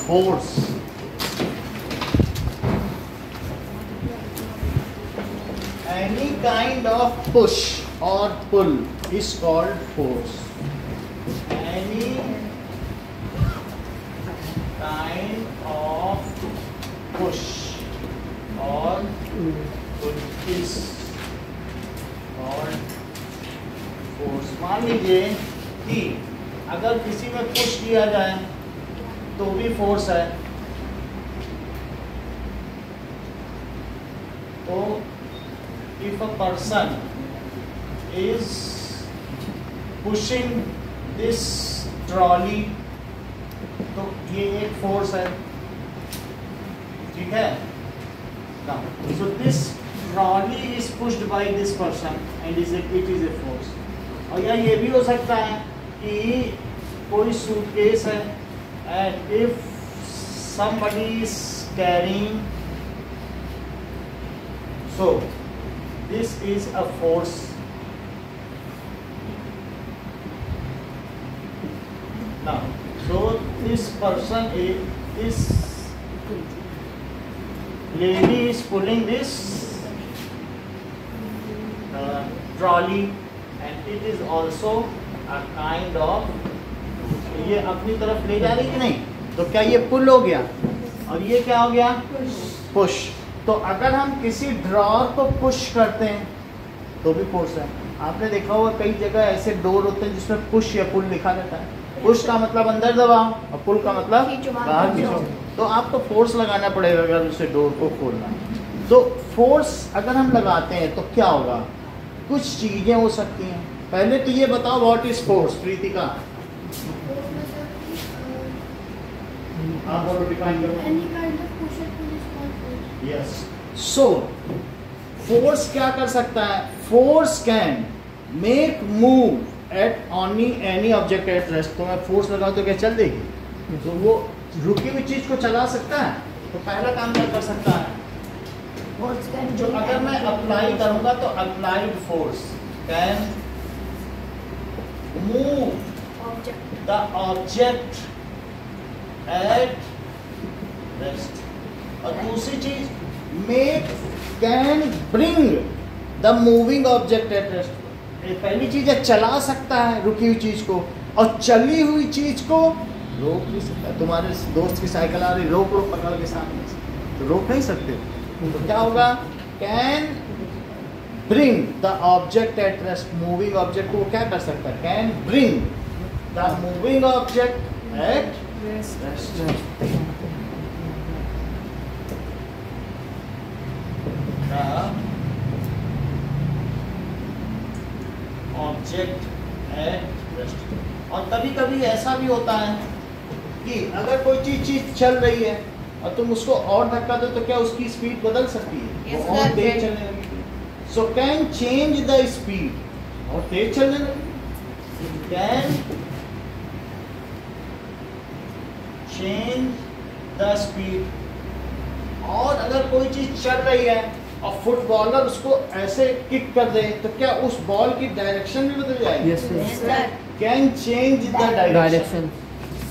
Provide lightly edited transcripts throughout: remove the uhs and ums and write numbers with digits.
force. Any kind of push or pull is called force. Any kind of push or pull is called force. मान लीजिए कि अगर किसी में push किया जाए तो भी फोर्स है, तो if a person is pushing this trolley तो ये एक फोर्स है, ठीक है ना. So this trolley is pushed by this person and it is a force. और या ये भी हो सकता है कि कोई सूटकेस है and if somebody is carrying, so this is a force. Now, so this person is, this lady is pulling this trolley and it is also a kind of, ये अपनी तरफ ले जा रही कि नहीं, तो क्या ये पुल हो गया और ये क्या हो गया, पुश. तो अगर हम किसी ड्रॉर को पुश करते हैं तो भी फोर्स है. आपने देखा होगा कई जगह ऐसे डोर होते हैं जिसमें पुश या पुल लिखा रहता है. पुश का मतलब अंदर दबाओ और पुल का मतलब बाहर खींचो. तो आपको फोर्स लगाना पड़ेगा अगर उसे डोर को खोलना है. तो फोर्स अगर हम लगाते हैं तो क्या होगा, कुछ चीजें हो सकती हैं. पहले तो ये बताओ व्हाट इज फोर्स, प्रीतिका आप बोलो, डिफाइन करो. यस, सो फोर्स क्या कर सकता है, force can make move at only any object at rest. तो मैं फोर्स लगाऊं तो क्या चल देगी, तो वो रुकी हुई चीज को चला सकता है. तो पहला काम क्या कर सकता है, जो अगर मैं अप्लाई करूंगा तो applied force can move the object at rest. और दूसरी चीज make can bring the moving object at rest. पहली चीज है चला सकता है रुकी हुई चीज को, और चली हुई चीज को रोक नहीं सकता. तुम्हारे दोस्त की साइकिल आ रही, रोक लो पकड़ के सामने से, तो रोक नहीं सकते. तो क्या होगा, can bring the object at rest. Moving object को क्या कर सकता है, can bring the moving object at rest. Object at rest. और कभी कभी ऐसा भी होता है कि अगर कोई चीज चल रही है और तुम उसको और धक्का दो तो क्या उसकी स्पीड बदल सकती है, वो और तेज चलने लगती है. So can change the speed, और तेज चलने लगती, कैन चेंज द स्पीड. और अगर कोई चीज चल रही है और फुटबॉलर उसको ऐसे किक कर दे तो क्या उस बॉल की डायरेक्शन भी बदल जाएगी. Yes sir, can change the direction.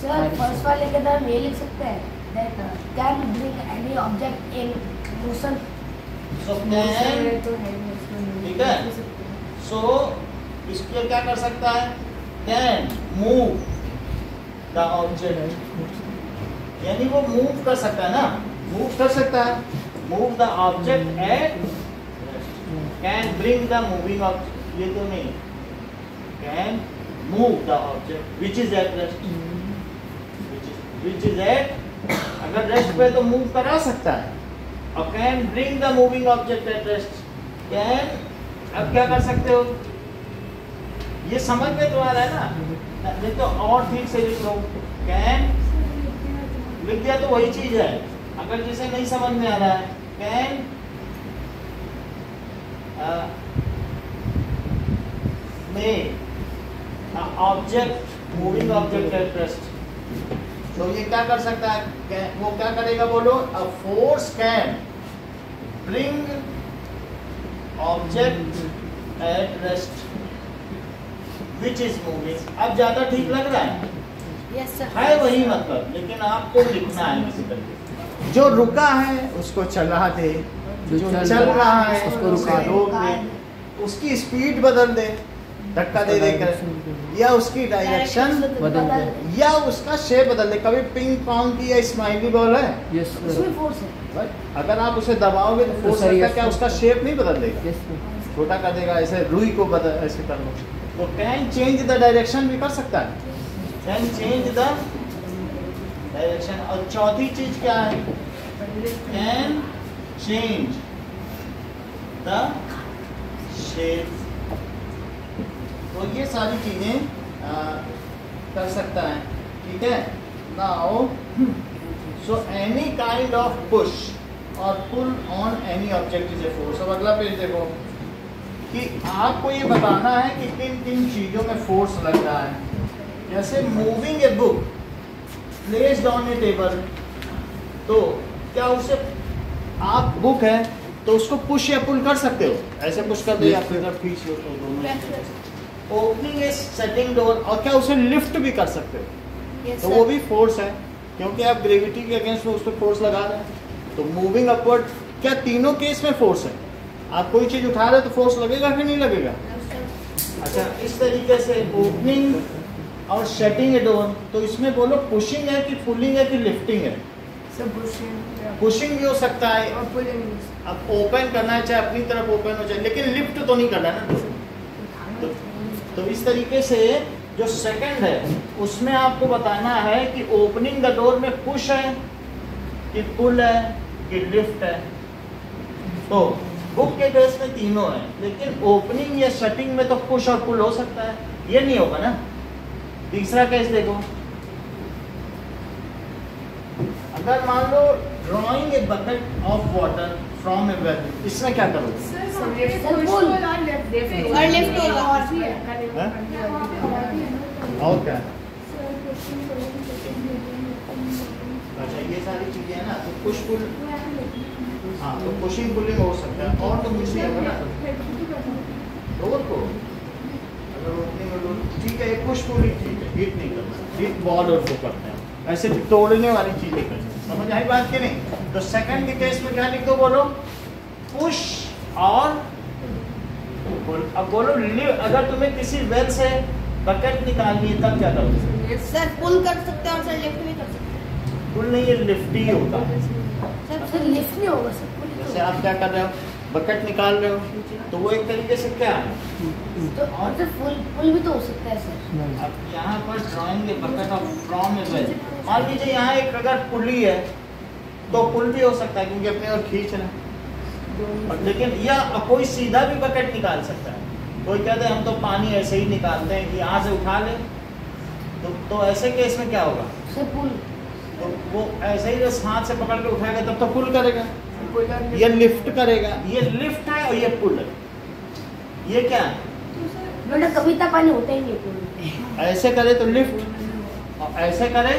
Sir first वाले के तरफ ये लिख सकते हैं that can bring any object in motion. So can, ठीक है. So इसको क्या कर सकता है, कैन मूव द ऑब्जेक्ट, यानी वो मूव कर सकता है ना, मूव कर सकता है. Move the object at can bring the moving object, ये तो नहीं, can move the object which is at rest, which is at, अगर रेस्ट पे तो मूव करा सकता है. और can bring the moving object at rest, can, अब क्या कर सकते हो, ये समझ में तो आ रहा है ना, नहीं तो और ठीक से लिख लो. कैन लिख दिया तो वही चीज है. अगर जिसे नहीं समझ में आ रहा है, can make object moving object at rest. तो ये क्या कर सकता है, वो क्या करेगा बोलो, a force can bring object at rest which is moving. अब ज्यादा ठीक लग रहा है, यस सर है वही मतलब, लेकिन आपको लिखना है किसी तरीके। जो रुका है उसको चला दे, जो चल रहा है उसको रोक दे, उसकी स्पीड बदल दे, धक्का दे देकर, या उसकी डायरेक्शन बदल दे, या उसका शेप बदल दे। कभी पिंग पोंग की या स्माइली बॉल है, उसमें फोर्स है, अगर आप उसे दबाओगे तो फोर्स लगता है, क्या उसका शेप नहीं बदल देगा, छोटा कर देगा, ऐसे रुई को बदल ऐसे कर लो। तो कैन चेंज द डायरेक्शन भी कर सकता है, कैन चेंज द डायरेक्शन। और चौथी चीज क्या है, कैन चेंज द शेप। तो ये सारी चीजें कर सकता है, ठीक है। Now so any kind of push और pull on any object is a force. अब अगला पेज देखो कि आपको ये बताना है कि किन किन चीजों में फोर्स लग रहा है। जैसे moving a book placed on A table, तो क्या उसे, आप बुक है तो उसको पुश या पुल कर सकते हो, ऐसे पुश कर दो या फिर खींच लो, तो दोनों। ओपनिंग ए सेटिंग डोर, और क्या उसे लिफ्ट भी कर सकते हो, तो वो भी फोर्स है, क्योंकि आप ग्रेविटी के अगेंस्ट में उस पर फोर्स लगा रहे हैं। तो मूविंग अपवर्ड, क्या तीनों केस में फोर्स है। आप कोई चीज उठा रहे हो तो फोर्स लगेगा कि नहीं लगेगा। अच्छा, इस तरीके से ओपनिंग और शटिंग ए डोर, तो इसमें बोलो पुशिंग है कि पुलिंग है कि लिफ्टिंग है। पुशिंग भी हो सकता है, अब ओपन करना है चाहे अपनी तरफ ओपन हो जाए, लेकिन लिफ्ट तो नहीं करना है ना। तो इस तरीके से जो सेकंड है उसमें आपको बताना है कि ओपनिंग द डोर में पुश है कि पुल है कि लिफ्ट है। तो बुक के केस में तीनों है, लेकिन ओपनिंग या शटिंग में तो पुश और पुल हो सकता है, ये नहीं होगा ना। तीसरा केस देखो, अगर मान लो drawing a bucket of water from a well, इसमें क्या करोगे। और क्या, अच्छा ये सारी चीजें है ना, तो पुश पुल, हाँ तो पुशिंग पुलिंग हो सकता है। और तो कुछ नहीं होगा ना डोर को, अगर ओपनिंग और डोर, ठीक है, पुश पुलिंग ठीक है, हिट नहीं करना, हिट बॉल और वो करते हैं, ऐसे तोड़ने वाली चीजें करते हैं, समझ आई बात कि नहीं। तो सेकंड के केस में क्या लिख दो, बोलो पुश और पुल। अब बोलो अगर तुम्हें किसी वेल से बकेट निकालनी है तब क्या करोगे। सर पुल कर सकते हैं और सर लिफ्ट भी कर सकते हैं। पुल नहीं, ये लिफ्ट ही होता है। सर लिफ्ट नहीं होगा सर, जैसे आप क्या कर रहे हो, बकेट निकाल रहे हो, तो वो एक तरीके से क्या है, तो और सर पुल भी तो हो सकता है सर। अब यहाँ पर drawing A bucket of from a well, मान लीजिए यहाँ एक अगर पुली है तो पुल भी हो सकता है क्योंकि अपने और खींच रहे हैं, लेकिन या कोई सीधा भी बकेट निकाल सकता है। कोई कहते हैं हम तो पानी ऐसे ही निकालते हैं कि यहाँ से उठा ले, तो ऐसे केस में क्या होगा, पुल, तो वो ऐसे ही बस हाथ से पकड़ के उठाएगा तब तो पुल करेगा, ये लिफ्ट करेगा। ये लिफ्ट है और ये पुल है, ये क्या है, बेटा कविता पानी होता ही नहीं पुल। ऐसे करे तो लिफ्ट और ऐसे करे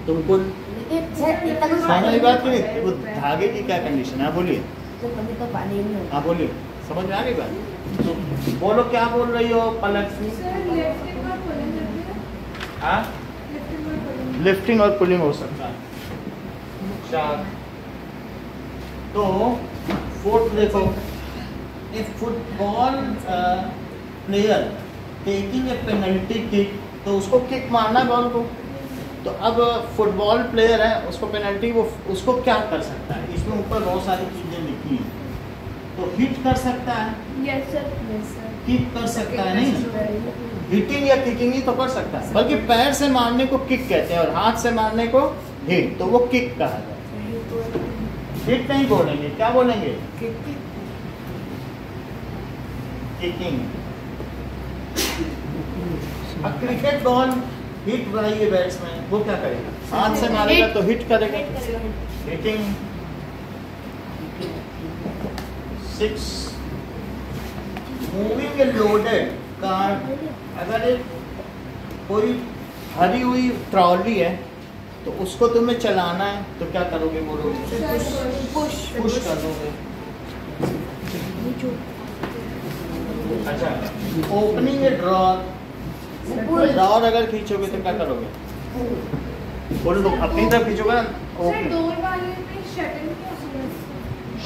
तो पुल। समझ बात की नहीं, वो धागे की क्या कंडीशन है, बोलिए। कविता पानी नहीं होता। हाँ बोलिए, समझ में आ गई बात। तो बोलो क्या बोल रही हो पलक। हाँ लिफ्टिंग और पुलिंग हो सकता है। चार तो फोर्थ देखो, ए football player taking a penalty kick, तो उसको किक मारना बॉल को। तो अब फुटबॉल प्लेयर है, उसको पेनल्टी, वो उसको क्या कर सकता है, इसमें ऊपर बहुत सारी चीजें लिखी हैं। तो हिट कर सकता है, यस सर, किक कर सकता है, नहीं हिटिंग या किकिंग ही तो कर सकता है, बल्कि पैर से मारने को किक कहते हैं और हाथ से मारने को हिट, तो वो किक कहा जाता है। हिट नहीं बोलेंगे, क्या बोलेंगे, किकिंग। अब cricket ball hit by a batsman, वो क्या करेगा, हाथ से मारेगा तो हिट करेगा, hitting. 6 moving a loaded car, अगर एक कोई भरी हुई ट्रॉली है तो उसको तुम्हें चलाना है तो क्या करोगे, बोलोगे पुश कर दोगे। अच्छा, ओपनिंग ए ड्रॉर, और अगर खींचोगे तो क्या करोगे? बोलो अपनी तरफ खींचोगे ना।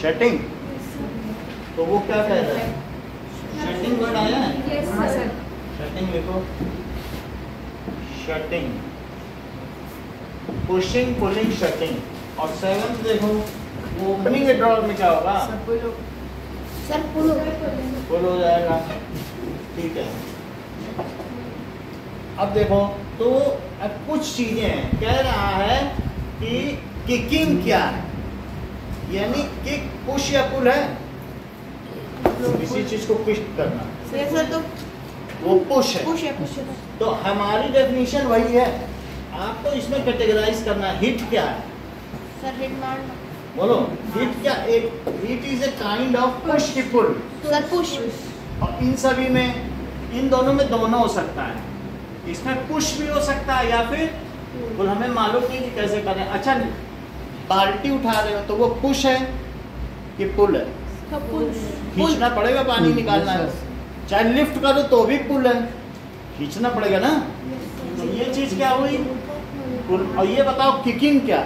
शटिंग, तो वो क्या कह रहा है? शटिंग वर्ड आया है? शटिंग लिखो, शटिंग, पुशिंग, पुलिंग, शटिंग। और 7th देखो, ओपनिंग विड्रॉल में क्या होगा? सर पुल हो जाएगा। ठीक है, अब देखो तो अब कुछ चीजें कह रहा है कि किकिंग क्या है, यानी किक पुश या पुल है, किसी चीज को पुश करना। सर तो वो पुश है। पुश है। तो हमारी डेफिनेशन वही है, आपको इसमें कैटेगराइज करना है। हिट क्या है? सर हिट मारना। बोलो हिट क्या? एक hit is a kind of push की पुल। Sir push. और इन सभी में, इन दोनों में दोनों हो सकता है, इसमें पुश भी हो सकता है या फिर पुल। हमें मालूम नहीं कि कैसे करें। अच्छा, बाल्टी उठा रहे हो तो वो पुश है कि पुल है? खींचना पड़ेगा, पानी निकालना है। चाहे लिफ्ट करो तो भी पुल है, खींचना पड़ेगा ना। तो ये चीज क्या हुई? पुल। और ये बताओ किकिंग क्या?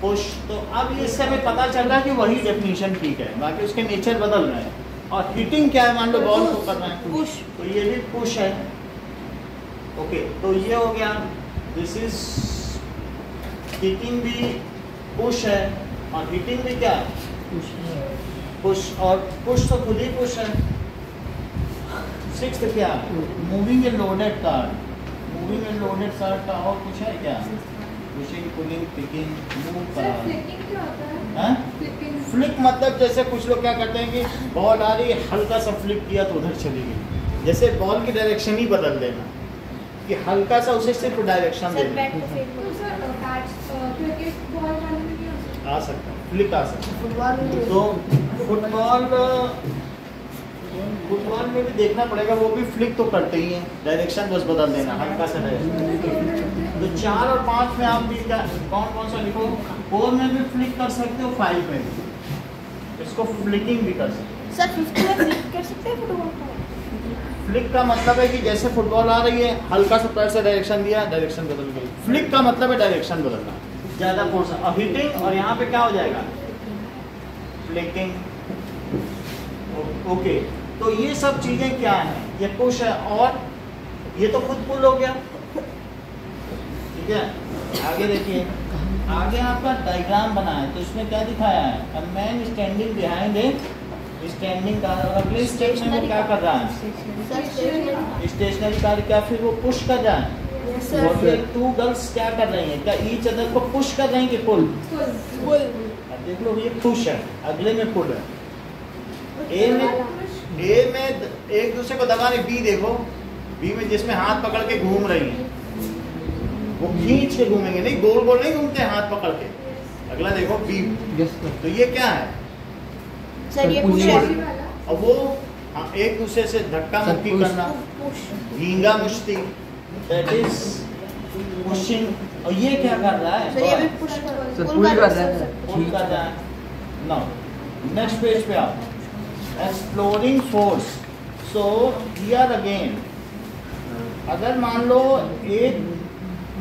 पुश। तो अब इससे हमें पता चल रहा है कि वही डेफिनेशन ठीक है, बाकी उसके नेचर बदल रहे हैं। और हिटिंग क्या है? मान लो बॉल को करना है पुश, तो ये भी पुश है। ओके, तो ये हो गया, दिस इज किकिंग भी पुश है और हिटिंग भी क्या है? पुश। और पुश तो खुद ही पुश है। 6th क्या? Moving a loaded car. Moving a loaded car का और कुछ है क्या? पुशिंग, पुलिंग, पिकिंग, मूव करा। फ्लिक मतलब जैसे कुछ लोग क्या करते हैं कि बॉल आ रही है, हल्का सा फ्लिक किया तो उधर चली गई, जैसे बॉल की डायरेक्शन ही बदल देना, कि हल्का सा उसे सिर्फ डायरेक्शन देना। आ सकता है, फ्लिक आ सकता है। तो फुटबॉल में भी देखना पड़ेगा, वो भी फ्लिक तो करते ही हैं, डायरेक्शन बस बदल देना, हल्का सा डायरेक्शन। तो 4 और 5 में आप भी कौन कौन सा लिखो? 4 में भी फ्लिक कर सकते हो, 5 में भी इसको फ्लिकिंग भी कर सकते हो। सर 50 में फ्लिक कर सकते हैं फुटबॉल को? फ्लिक का मतलब है कि जैसे फुटबॉल आ रही है, हल्का सा पैर से डायरेक्शन दिया, डायरेक्शन बदल गई। फ्लिक का मतलब है डायरेक्शन बदलना, ज्यादा फोर्स। और हिटिंग, और यहाँ पे क्या हो जाएगा? फ्लिकिंग। ओके, तो ये सब चीजें क्या है? ये पुश है और ये तो खुद पुल हो गया। ठीक है, आगे देखिए, आगे आपका डायग्राम बना है, तो इसमें क्या दिखाया है? A man standing behind a standing car. और अगले स्टेप में वो क्या कर रहा है? Stationary car. क्या फिर वो पुश कर रहा है? और फिर 2 गर्ल्स क्या कर रही हैं? क्या ईच अदर को पुश कर रही हैं कि पुल? अब देख लो, ये पुश है, अगले में पुल है। ए में एक दूसरे को दबा रहे। बी देखो, बी में जिसमें हाथ पकड़ के घूम रही हैं, वो खींच के घूमेंगे, नहीं गोल गोल नहीं घूमते हाथ पकड़ के। अगला देखो बी, तो ये क्या है? सर ये पुश है। और वो एक दूसरे से धक्का मुक्की करना, धींगा मुश्ती, दैट इज पुशिंग। और ये क्या कर रहा है? सर ये भी पुश कर रहा है। नाउ नेक्स्ट पेज पे आप, exploring force. So here again, अगर मान लो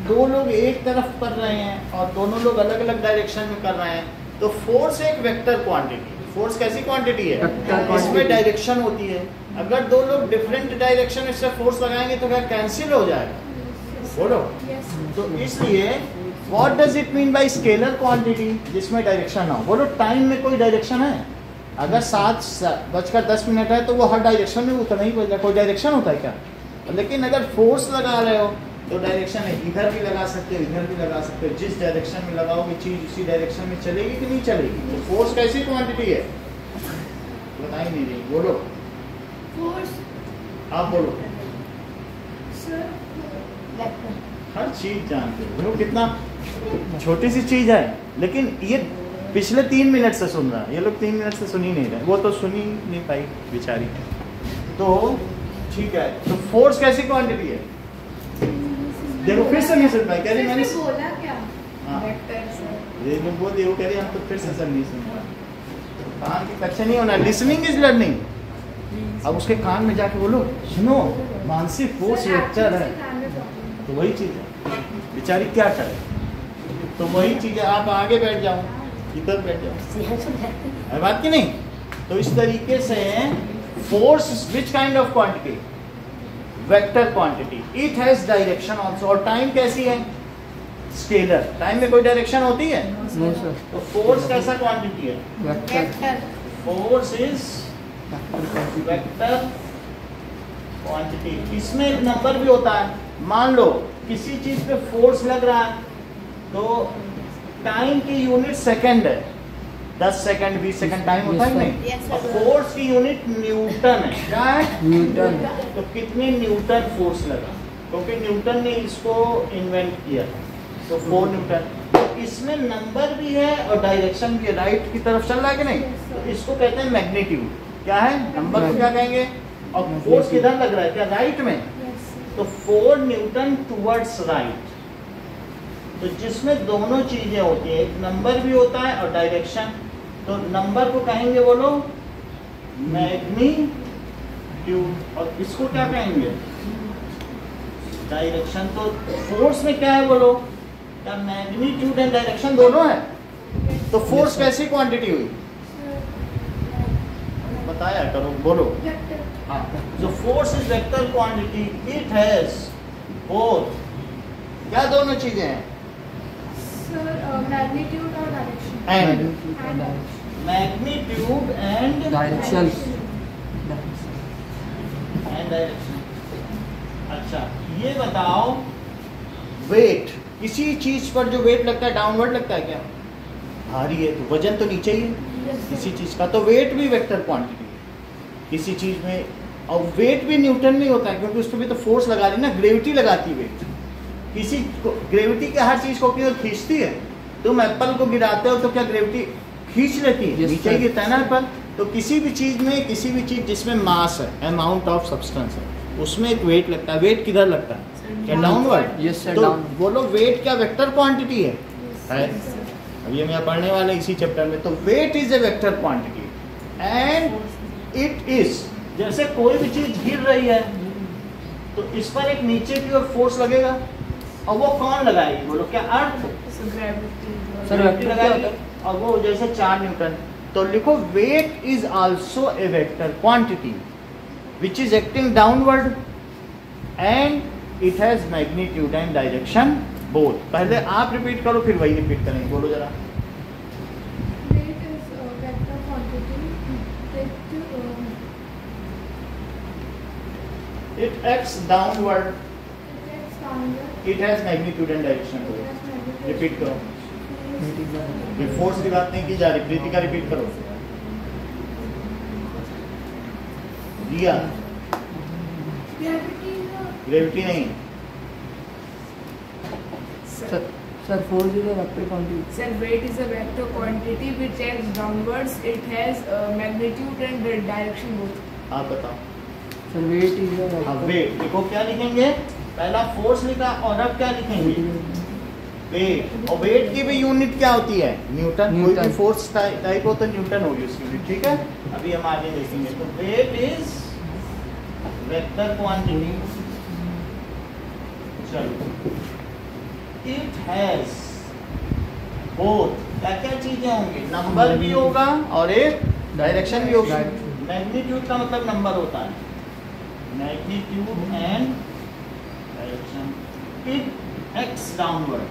दो लोग एक तरफ कर रहे हैं और दोनों लोग अलग अलग डायरेक्शन में कर रहे हैं, तो फोर्स एक वेक्टर क्वांटिटी। फोर्स कैसी क्वांटिटी है? इसमें डायरेक्शन होती है। अगर दो लोग डिफरेंट डायरेक्शन में से फोर्स लगाएंगे तो क्या कैंसिल हो जाएगा? बोलो। तो इसलिए what does it mean bye scalar quantity, जिसमें डायरेक्शन ना हो? बोलो, टाइम में कोई डायरेक्शन है? अगर 7:10 है तो वो हर डायरेक्शन में उतना ही बदला, कोई डायरेक्शन होता है क्या? लेकिन अगर फोर्स लगा रहे हो तो डायरेक्शन है, इधर भी लगा सकते हो, इधर भी लगा सकते हो। जिस डायरेक्शन में लगाओगे चीज उसी डायरेक्शन में चलेगी कि नहीं चलेगी? तो फोर्स कैसी क्वांटिटी है? बता ही नहीं रही, बोलो। फोर्स, आप बोलो। वेक्टर। हर चीज जानते हो, लोग कितना छोटी सी चीज है, लेकिन ये पिछले 3 मिनट से सुन रहा है। ये लोग 3 मिनट से सुन ही नहीं रहे, वो तो सुन ही नहीं पाई बेचारी। तो ठीक है, तो फोर्स कैसी क्वांटिटी है? देखो फिर से नहीं सुन पाई, कह रही मैंने बोला क्या? हाँ, ये लोग वो देखो कह रही हम तो फिर से सब नहीं सुन पाए। कान की कच्चे नहीं होना, लिसनिंग इज लर्निंग। अब उसके कान में जाके बोलो, सुनो मानसी फोर्स वेक्टर है तो वही चीज है, बेचारी क्या करे, तो वही चीज है। आप आगे बैठ जाओ, इधर बैठ जाओ, है बात की नहीं। तो इस तरीके से force which kind of quantity, vector quantity, it has direction also. और टाइम कैसी है, स्केलर। टाइम में कोई डायरेक्शन होती है? No sir. तो फोर्स कैसा क्वांटिटी है? Vector. Force is vector quantity. इसमें एक नंबर भी होता है। मान लो किसी चीज पे फोर्स लग रहा है तो टाइम की यूनिट सेकंड है, 10 सेकंड 20 सेकंड टाइम होता है नहीं? Yes, sir. और फोर्स की यूनिट न्यूटन है। क्या है? न्यूटन। तो कितने न्यूटन फोर्स लगा, क्योंकि न्यूटन ने इसको इन्वेंट किया था, तो 4 न्यूटन। तो इसमें नंबर भी है और डायरेक्शन भी है, राइट की तरफ चल रहा है कि नहीं? तो इसको कहते हैं मैग्नीट्यूड। क्या है? नंबर को क्या कहेंगे? और फोर्स किधर लग रहा है? क्या राइट में? तो 4 न्यूटन टुवर्ड्स राइट। तो जिसमें दोनों चीजें होती है, एक नंबर भी होता है और डायरेक्शन। तो नंबर को कहेंगे बोलो मैग्नीट्यूड, और इसको क्या कहेंगे? डायरेक्शन। तो फोर्स में क्या है बोलो? क्या मैग्नीट्यूड एंड डायरेक्शन दोनों है? तो फोर्स कैसी क्वांटिटी हुई? बताया करो, बोलो। हाँ, जो force is vector quantity, it has both. क्या दोनों चीजें हैं? मैग्नीट्यूड और direction. And magnitude and direction. अच्छा, ये बताओ, वेट, किसी चीज पर जो वेट लगता है डाउनवर्ड लगता है क्या? भारी है तो वजन तो नीचे ही है किसी चीज का, तो वेट भी वेक्टर क्वांटिटी है किसी चीज में। और वेट भी न्यूटन में होता है, क्योंकि उस पर भी तो फोर्स लगा रही ना, ग्रेविटी लगाती है वेट। किसी ग्रेविटी के हर चीज को क्यों खींचती है? तुम एप्पल को गिराते हो तो क्या ग्रेविटी खींच लेती है? नीचे ही गिरता है ना एप्पल। तो किसी भी चीज में, किसी भी चीज जिसमें मास है, अमाउंट ऑफ सब्सटेंस है, उसमें एक वेट लगता है। वेट किधर लगता है? क्या डाउनवर्ड? यस सर, तो डाउन। बोलो वेट क्या वेक्टर क्वांटिटी है? अभी हम यहाँ पढ़ने वाले इसी चैप्टर में। तो weight is a vector quantity and it is, जैसे कोई भी चीज गिर रही है तो इस पर एक नीचे की ओर फोर्स लगेगा, और वो कौन लगाएगी बोलो? क्या अर्थ? सर वेक्टर क्या होता है? और वो जैसे 4 न्यूटन। तो लिखो weight is also a vector quantity which is acting downward and it has magnitude and direction both. पहले आप रिपीट करो, फिर वही रिपीट करेंगे। बोलो जरा। Weight is vector quantity. It acts downward. It acts downward. It has magnitude and direction It both. has magnitude. Repeat करो। It ये फोर्स की बात नहीं की जा रही, प्रीति का रिपीट करो। दिया Gravity is a ग्रेविटी नहीं। Sir force is a vector quantity. Sir, weight is a vector quantity which acts downwards. It has magnitude and direction both. आप बताओ। सर वेट इज अ अब वेक्टर। वेट देखो, क्या लिखेंगे? पहला force लिखा और अब क्या लिखेंगे? वेट। और वेट की भी यूनिट क्या होती है? न्यूटन। कोई भी न्यूटन। फोर्स टाइप हो तो न्यूटन होगी उसकी यूनिट, ठीक है? अभी हम आगे देखेंगे। तो वेट इज वेक्टर क्वांटिटी। चलो, इट हैज बोथ। क्या क्या चीजें होंगी? नंबर भी होगा और एक डायरेक्शन भी होगी। Direction. मैग्नीट्यूड का मतलब नंबर होता है, magnitude and direction. It acts downward.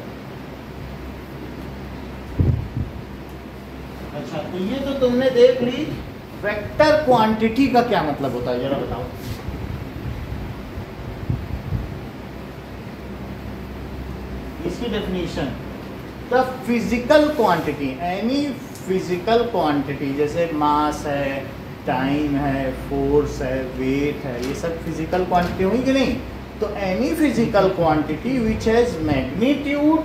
अच्छा, तो ये तो तुमने देख ली। वेक्टर क्वांटिटी का क्या मतलब होता है जरा बताओ। इसकी definition, the physical quantity, any physical quantity, जैसे मास है, टाइम है, फोर्स है, वेट है, ये सब फिजिकल क्वांटिटी हुई कि नहीं? तो any physical quantity which has magnitude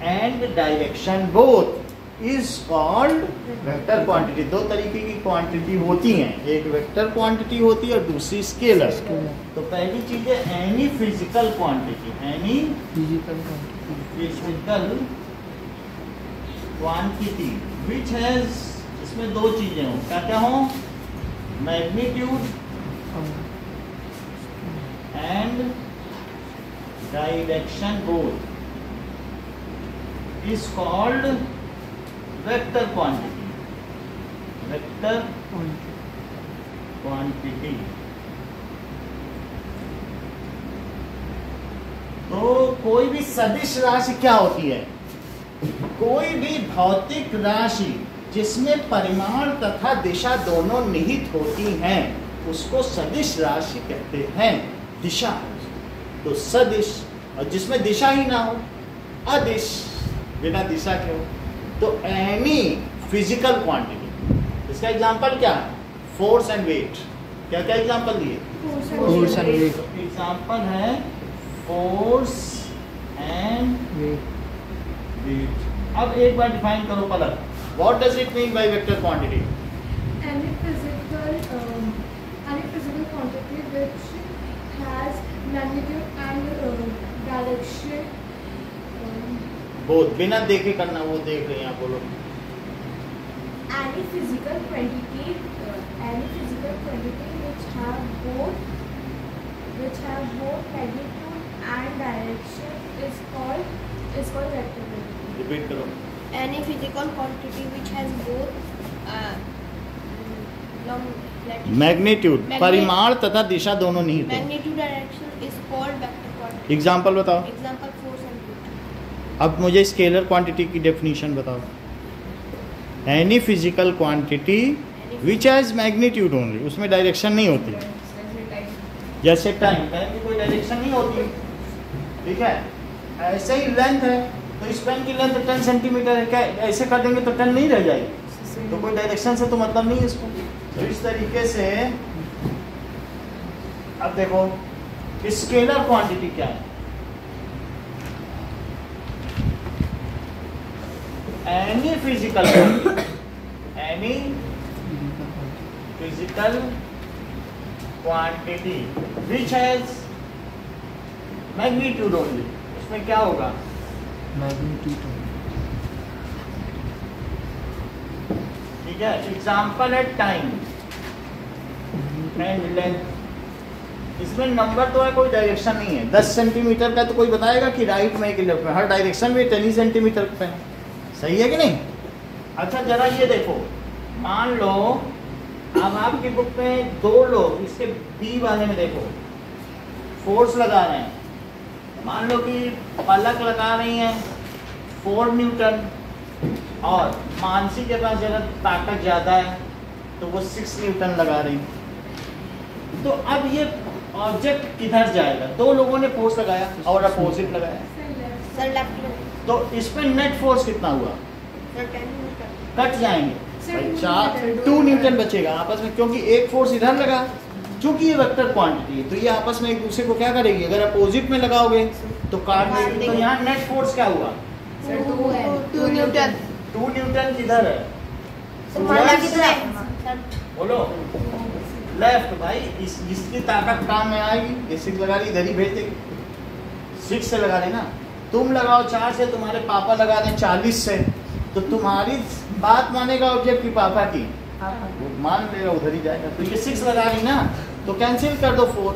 and direction both is called vector quantity. दो तरीके की क्वांटिटी होती हैं, एक वेक्टर क्वांटिटी होती है और दूसरी स्केलर। तो पहली चीज है any physical quantity, any physical quantity physical quantity which has, इसमें दो चीजें हो, क्या क्या हो? Magnitude and direction both is called vector quantity. Vector quantity. तो कोई भी सदिश राशि क्या होती है? कोई भी भौतिक राशि जिसमें परिमाण तथा दिशा दोनों निहित होती हैं उसको सदिश राशि कहते हैं। दिशा तो सदिश, और जिसमें दिशा ही ना हो अदिश, बिना दिशा के हो तो एनी फिजिकल क्वांटिटी। इसका एग्जांपल क्या है? Force and weight. क्या क्या एग्जांपल दिए? Force and weight. एग्जांपल है फोर्स एंड वेट। अब एक बार डिफाइन करो Palak, what does it mean by vector quantity? Any physical quantity which has magnitude and direction. Both, बिना देखे करना, वो देख रहे हैं आप, बोलो। Any physical quantity which have both magnitude and direction is called vector quantity. Repeat करो। Any physical quantity which has both magnitude, परिमाण तथा दिशा दोनों निहित है। magnitude direction is called vector quantity. Example बताओ। Example force and weight. अब मुझे scalar quantity की डेफिनेशन बताओ। Any physical quantity which has magnitude only, उसमें डायरेक्शन नहीं होती। जैसे टाइम की कोई डायरेक्शन नहीं होती, ठीक है। ऐसे ही लेंथ है, तो इस पेन की लेंथ 10 सेंटीमीटर है, क्या ऐसे कर देंगे तो 10 नहीं रह जाएगी? तो कोई डायरेक्शन से तो मतलब नहीं है इसको। तो इस तरीके से अब देखो स्केलर क्वांटिटी क्या है? Any physical quantity which has magnitude only, उसमें क्या होगा? मैग्नीट्यूड। ठीक है। एग्जाम्पल है टाइम एंड लेंथ। इसमें नंबर तो है, कोई डायरेक्शन नहीं है। 10 सेंटीमीटर का तो कोई बताएगा कि राइट में कि लेफ्ट में, हर डायरेक्शन में 10 सेंटीमीटर पे है। सही है कि नहीं? अच्छा जरा ये देखो, मान लो अब आपकी बुक में दो लोग, इसके बी वाले में देखो फोर्स लगा रहे हैं। मान लो कि पलक लगा रही है 4 न्यूटन और मानसी के पास जरा ताकत ज़्यादा है तो वो 6 न्यूटन लगा रही है। तो अब ये ऑब्जेक्ट किधर जाएगा? दो लोगों ने फोर्स लगाया और अपोजिट लगाया, Sir, left में. तो इस पे नेट फोर्स कितना हुआ? Sir, 10 Newton. कट जाएंगे, 2 न्यूटन बचेगा आपस में, क्योंकि एक फोर्स इधर लगा। क्योंकि ये वेक्टर क्वांटिटी है तो ये आपस में एक दूसरे को क्या करेगी? अगर अपोजिट में लगाओगे तो काट देगी। तो यहाँ नेट फोर्स क्या हुआ? Sir, 2 Newton. 2 न्यूटन किधर है? Sir, माना कितना है? बोलो। लेफ्ट भाई, इसकी ताकत काम में आएगी। ये 6 लगा ली, इधर ही भेज देगी। 6 से लगा लेना, तुम लगाओ 4 से, तुम्हारे पापा लगा दें 40 से, तो तुम्हारी बात मानेगा ऑब्जेक्ट की पापा की, वो मान लेगा, उधर ही जाएगा। तो ये 6 लगा ली ना, तो कैंसिल कर दो 4।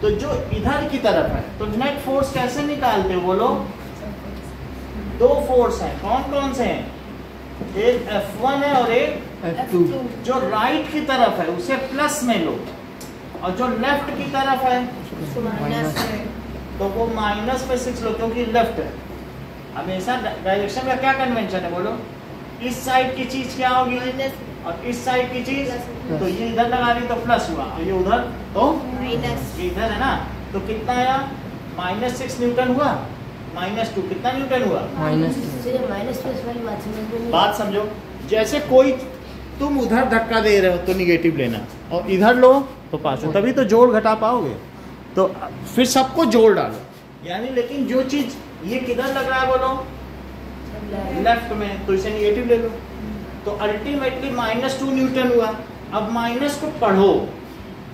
तो जो इधर की तरफ है तो नेट फोर्स कैसे निकालते हो बोलो? 2 फोर्स हैं, कौन कौन से हैं? एक F1 है और एक F2। जो राइट की तरफ है उसे प्लस में लो, और जो लेफ्ट की तरफ है तो वो माइनस में 6 लो, क्योंकि लेफ्ट है। हमेशा डायरेक्शन का क्या कन्वेंशन है बोलो? इस साइड की चीज क्या होगी और इस साइड की चीज, तो ये इधर लगा रही तो प्लस हुआ, और ये उधर तो माइनस. ये इधर है ना, तो कितना आया? -6 न्यूटन हुआ, -2 कितना न्यूटन हुआ? माइनस प्लस वाली बात समझ में नहीं. बात समझो। जैसे कोई तुम उधर धक्का दे रहे हो तो निगेटिव लेना, और इधर लो तो पॉजिटिव, तभी तो जोड़ घटा पाओगे। तो फिर सबको जोड़ डालो, यानी लेकिन जो चीज ये किधर लग रहा है बोलो? लेफ्ट में, तो इसे निगेटिव ले लो। तो अल्टीमेटली -2 न्यूटन हुआ। अब माइनस को पढ़ो,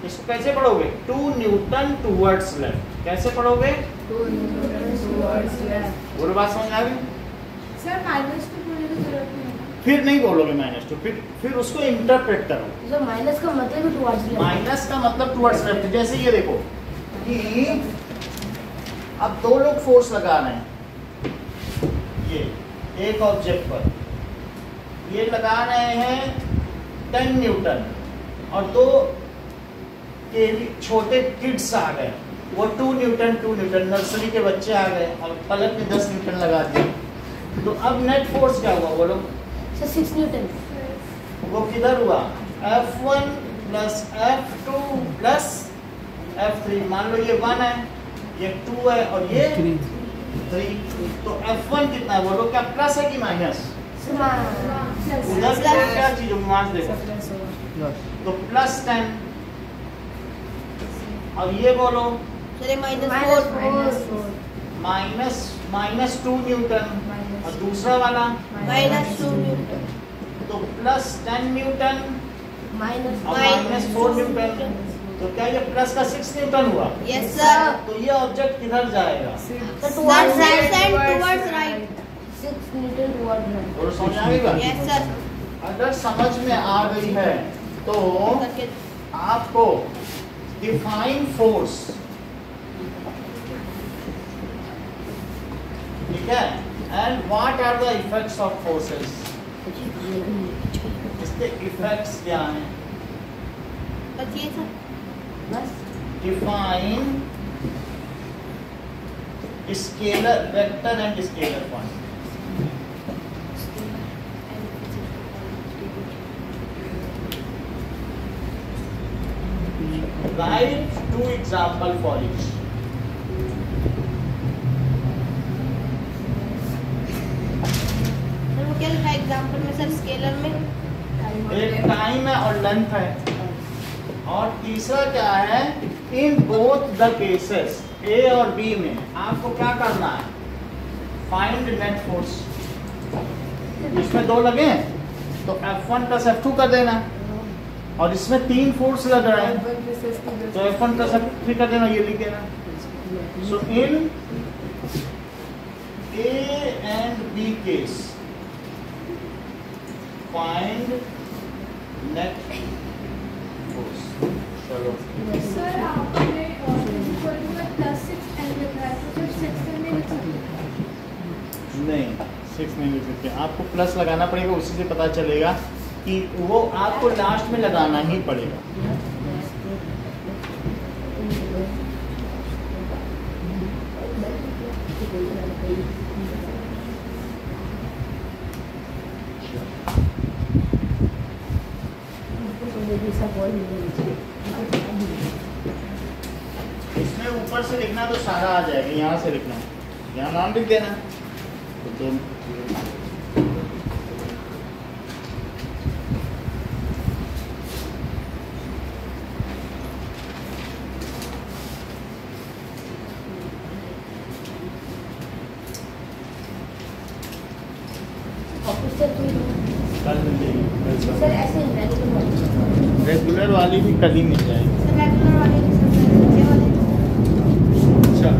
इसको कैसे पढ़ोगे? 2 न्यूटन टुवर्ड्स लेफ्ट। कैसे पढ़ोगे? 2 न्यूटन टुवर्ड्स लेफ्ट. पूरी बात समझ आ गई? सर माइनस टू बोलने की जरूरत नहीं है. फिर नहीं बोलोगे -2, फिर उसको इंटरप्रेट करो। माइनस का मतलब टुवर्ड्स लेफ्ट. माइनस का मतलब टुवर्ड्स लेफ्ट। जैसे ये देखो, कि अब दो लोग फोर्स लगा रहे हैं, ये एक ऑब्जेक्ट पर ये लगा रहे हैं 10 न्यूटन और दो के छोटे किड्स आ गए, वो 2 न्यूटन नर्सरी के बच्चे आ गए और पलक में 10 न्यूटन लगा दिए। तो अब नेट फोर्स क्या हुआ बोलो? 6 न्यूटन। वो किधर हुआ? F1 plus F2 plus F3। मान लो ये 1 है, ये 2 है और ये 3। तो F1 कितना है बोलो? क्या प्लस है कि माइनस? उधर क्या चीज मास देखो तो प्लस 10। अब ये बोलो माइनस 2 न्यूटन और दूसरा वाला -2 न्यूटन। तो प्लस 10 न्यूटन माइनस 4 न्यूटन। तो क्या ये प्लस का 6 न्यूटन हुआ? Yes sir. तो ये ऑब्जेक्ट किधर जाएगा? Towards right. 6 Newton towards right. और समझ आ गई? Yes sir. अगर समझ में आ गई है तो आपको डिफाइन फोर्स, ठीक है, and what are the effects of forces, इसके इफेक्ट्स क्या हैं? बताइए सर। बस define scalar vector and scalar point. Write 2 example for each. Sir क्या लिखा एग्जांपल में सर? स्केलर में एक टाइम है और लेंथ है, और तीसरा क्या है? इन बोथ द केसेस ए और बी में आपको क्या करना है? Find net force. इसमें 2 लगे हैं तो F1 प्लस F2 कर देना, और इसमें 3 फोर्स लग रहा है तो F1 प्लस F3 कर देना, ये लिख देना। सो इन A and B case find net force। चलो सर आपने +6 n लिखा है तो सिर्फ 6 n नहीं लिख सकते? नहीं, 6 नहीं लिख सकते, आपको प्लस लगाना पड़ेगा, उसी से पता चलेगा कि वो आपको लास्ट में लगाना ही पड़ेगा। इसमें ऊपर से लिखना तो सारा आ जाएगा, यहाँ से लिखना, यहाँ नाम लिख देना तो कल मिलेगी। सर ऐसे रेगुलर वाली भी कल ही मिल जाएगी। सर रेगुलर वाले ये वाले अच्छा,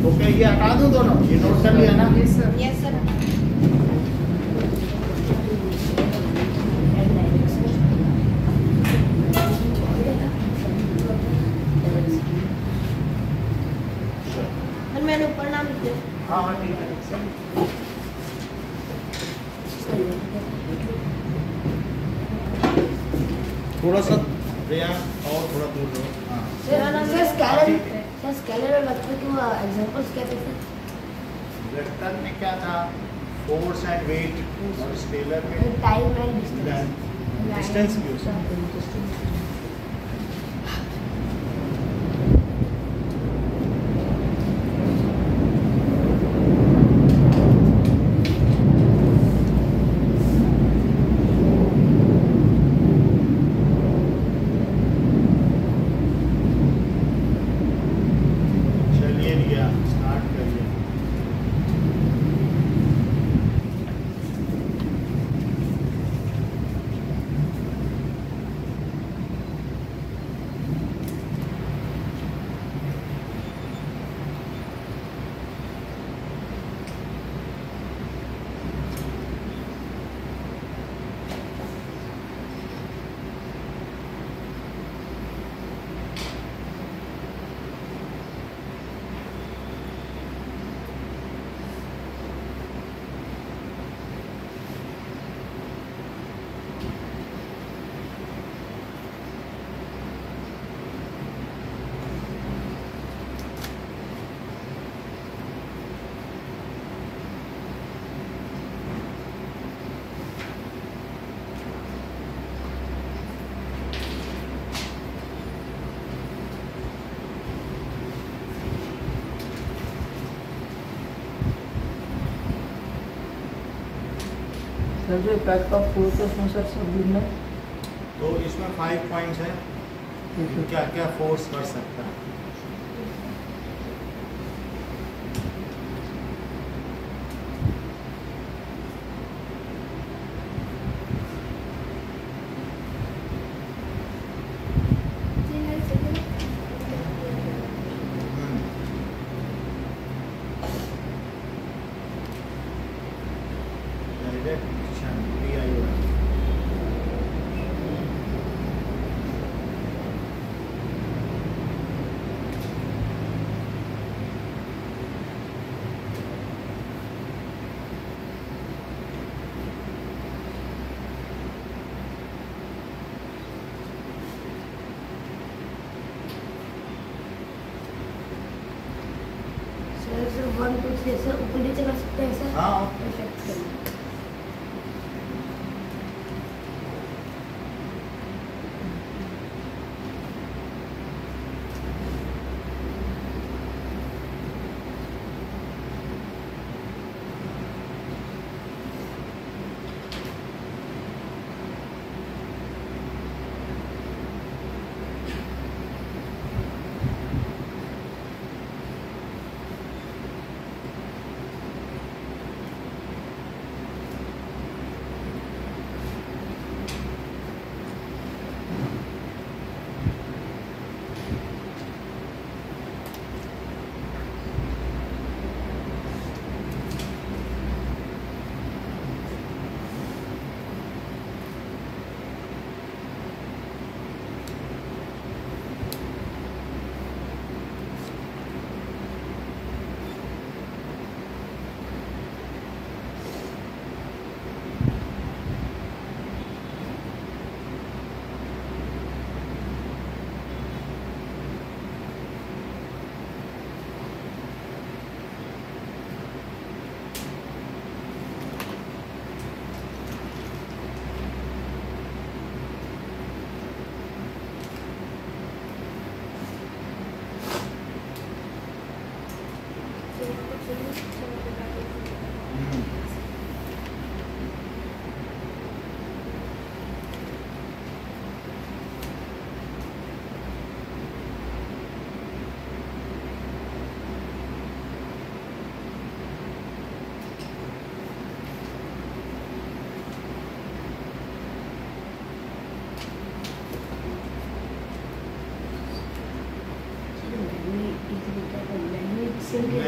ओके, ये हटा दूं दोनों, ये नोट कर लिया ना? Yes sir. Yes sir. मैंने ऊपर नाम लिख दिया। हाँ हाँ ठीक है। थोड़ा सा रिया और थोड़ा दूर लो। हाँ सर स्केलर और वेक्टर के एग्जांपल्स क्या थे सर? वेक्टर में क्या था? फोर्स एंड वेट, और स्केलर में टाइम एंड डिस्टेंस। डिस्टेंस भी हो सकता है। चलिए रिया स्टार्ट करिए। सर जो इफेक्ट ऑफ फोर्स है उसमें सर सब गिनना है। तो इसमें 5 पॉइंट्स है, क्या क्या फोर्स कर सकता है। सर 1 2 3 से ऊपर नीचे कर सकते हैं सर। हाँ इफेक्ट के लिए।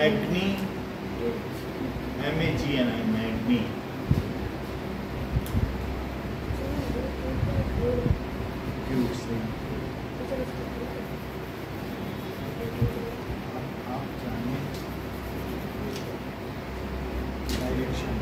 मैग्नी MAGNI मैग्नी क्यूट से आप जानिए डायरेक्शन।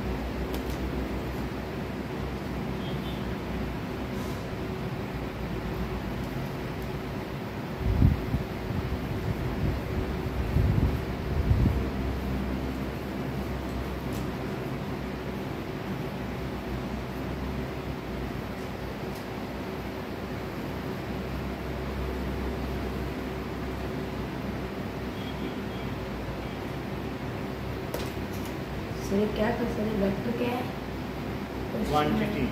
सर क्या कर सर वेक्टर क्या है? Quantity,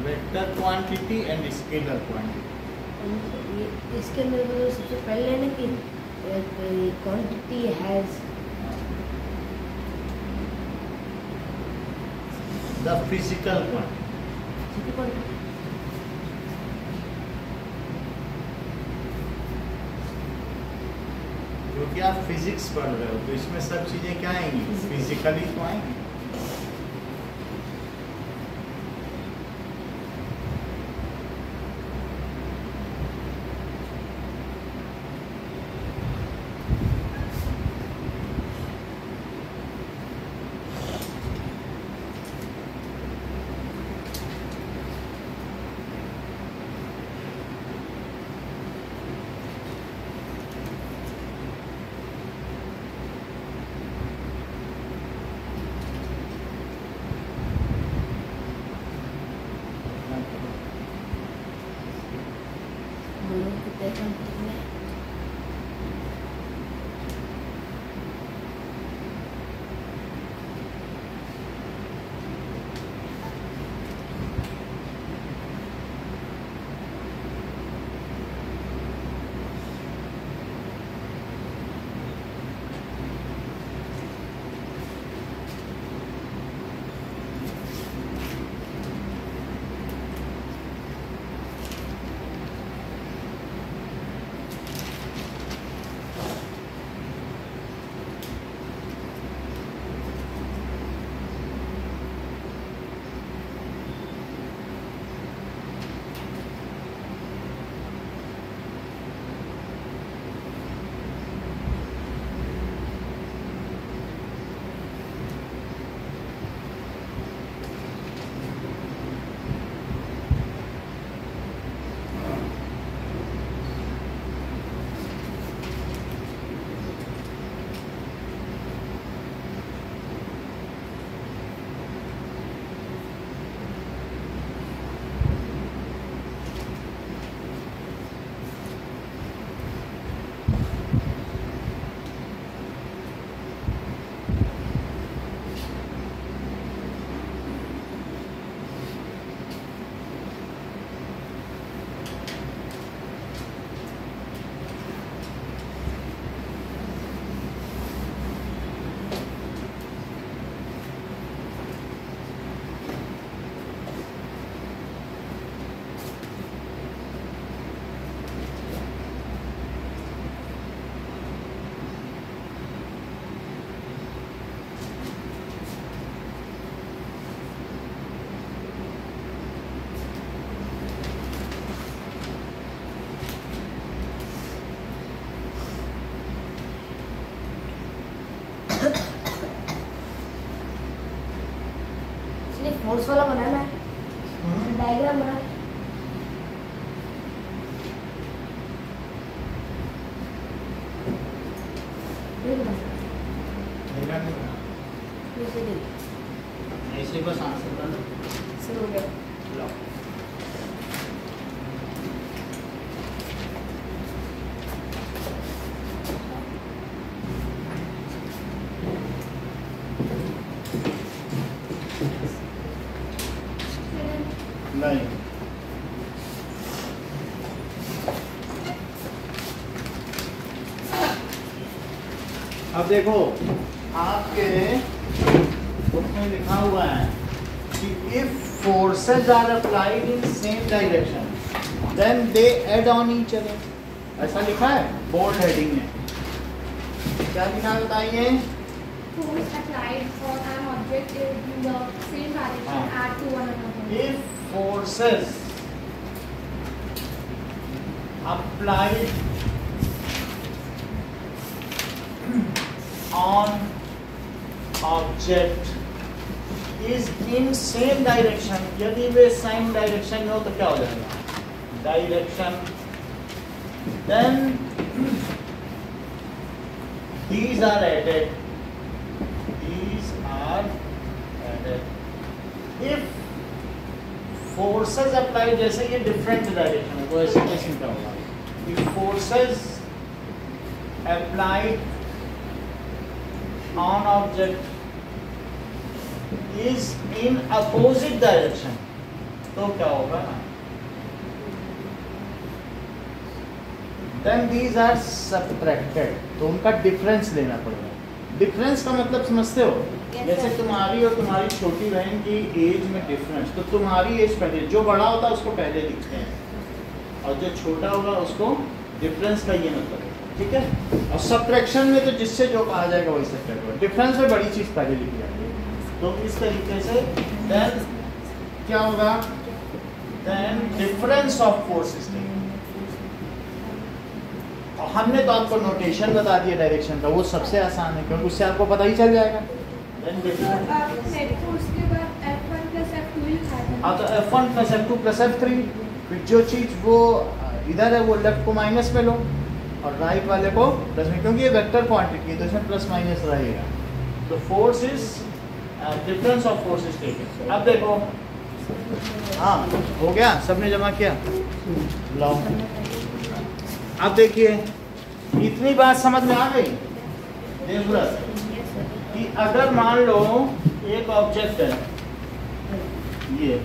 vector quantity and scalar quantity. ये इसके अंदर तो सबसे पहले है ना कि quantity has the physical quantity. क्योंकि आप फिजिक्स पढ़ रहे हो तो इसमें सब चीजें क्या आएंगी, फिजिकली तो आएंगी। फोर्स वाला बनाना है, डायग्राम बना। ऐसे बस आंसर कर लो। सर हो गया। लो। नहीं, अब देखो आपके बुक में लिखा हुआ है कि if forces are applied in same direction then they add on each other. ऐसा लिखा है बोल्ड हेडिंग में। क्या लिखा है बताइए? Force applied on an object in the same direction add to one another. If forces applied on object is in same direction, यदि वे same direction में हो तो क्या हो जाएगा? Direction, then these are added. If forces applied, जैसे ये different direction है तो ऐसे कैसे क्या होगा? If forces applied on object is in opposite direction तो क्या होगा? Then these are subtracted, तो उनका डिफरेंस लेना पड़ेगा। डिफरेंस का मतलब समझते हो? जैसे तुम्हारी और तुम्हारी छोटी बहन की एज में डिफरेंस, तो तुम्हारी एज पहले, जो बड़ा होता है उसको पहले लिखते हैं और जो छोटा होगा उसको डिफरेंस का ये मतलब है, ठीक है। और सब्ट्रैक्शन में तो जिससे जो कहा जाएगा वही सब्ट्रैक्ट होगा, डिफरेंस में बड़ी चीज पहले लिखी जाएगी। तो इस तरीके से देन क्या होगा? देन डिफरेंस ऑफ फोर्सेस लेंगे। और हमने तो आपको नोटेशन बता दिया डायरेक्शन का, वो सबसे आसान है क्योंकि उससे आपको पता ही चल जाएगा। नेट फोर्स के बाद F1 plus F2 लिखा है। हाँ, तो F1 plus F2 plus F3, फिर जो चीज़ वो इधर है वो लेफ्ट को माइनस में लो और राइट वाले को प्लस में, क्योंकि ये वेक्टर क्वांटिटी है तो इसमें प्लस माइनस रहेगा। तो force is difference of force is taken. अब देखो, हाँ हो गया, सबने जमा किया, लो। अब देखिए इतनी बात समझ में आ गई देवव्रत कि अगर मान लो एक ऑब्जेक्ट है ये,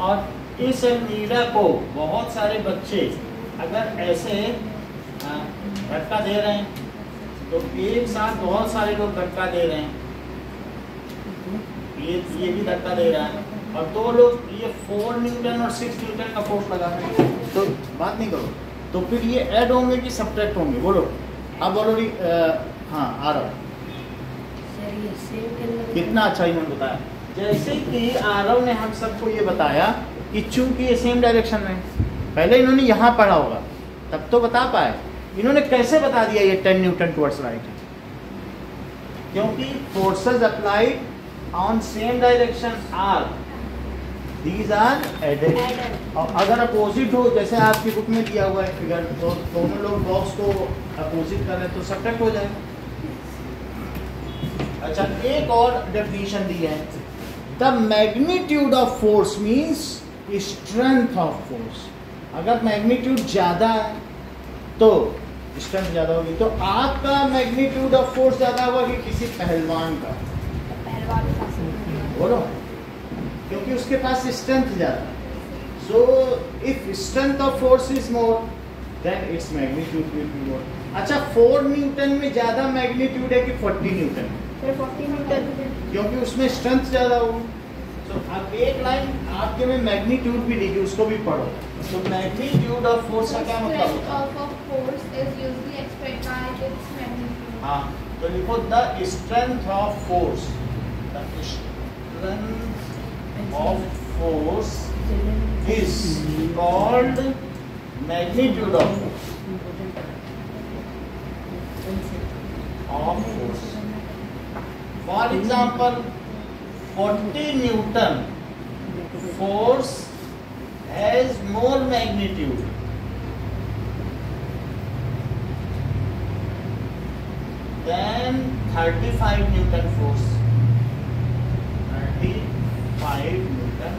और इस मीरा को बहुत सारे बच्चे अगर ऐसे धक्का दे रहे हैं तो एक साथ बहुत सारे लोग धक्का दे रहे हैं, ये भी धक्का दे रहा है और दो लोग ये 4 न्यूटन और 6 न्यूटन का फोर्स लगा रहे हैं, तो बात नहीं करो, तो फिर ये ऐड होंगे कि सब्ट्रैक्ट होंगे? बोलो, अब बोलो। हाँ आ रहा है। कितना अच्छा इन्होंने बताया। जैसे कि आरव ने हम सबको ये बताया कि चूंकि ये सेम डायरेक्शन में, पहले इन्होंने यहाँ पढ़ा होगा तब तो बता पाए, इन्होंने कैसे बता दिया ये 10 न्यूटन टुवर्ड्स राइट है? क्योंकि forces applied on same direction are, these are added. और अगर अपोजिट हो, जैसे आपकी बुक में दिया हुआ है फिगर, तो दोनों लोग बॉक्स को अपोजिट कर रहे हैं तो सब्ट्रैक्ट हो जाएगा। अच्छा, एक और डेफिनेशन दी है, the magnitude of force means strength of force. अगर मैग्नीट्यूड ज्यादा है तो स्ट्रेंथ ज्यादा होगी। तो आपका मैग्नीट्यूड ऑफ फोर्स ज्यादा होगा कि किसी पहलवान का? बोलो, क्योंकि उसके पास स्ट्रेंथ ज्यादा है। So if strength of force is more than its magnitude will be more. अच्छा, 4 न्यूटन में ज्यादा मैग्नीट्यूड है कि 40 न्यूटन? 40 न्यूटन, क्योंकि उसमें स्ट्रेंथ ज्यादा होगी। तो अब एक लाइन आपके में मैग्नीट्यूड भी लिखी, उसको भी पढ़ो। तो मैग्नीट्यूड ऑफ फोर्स का क्या मतलब होता है? हाँ, तो लिखो the strength of force, the strength of force is called magnitude of force. For example 40 Newton force has more magnitude than 35 Newton force. 35 Newton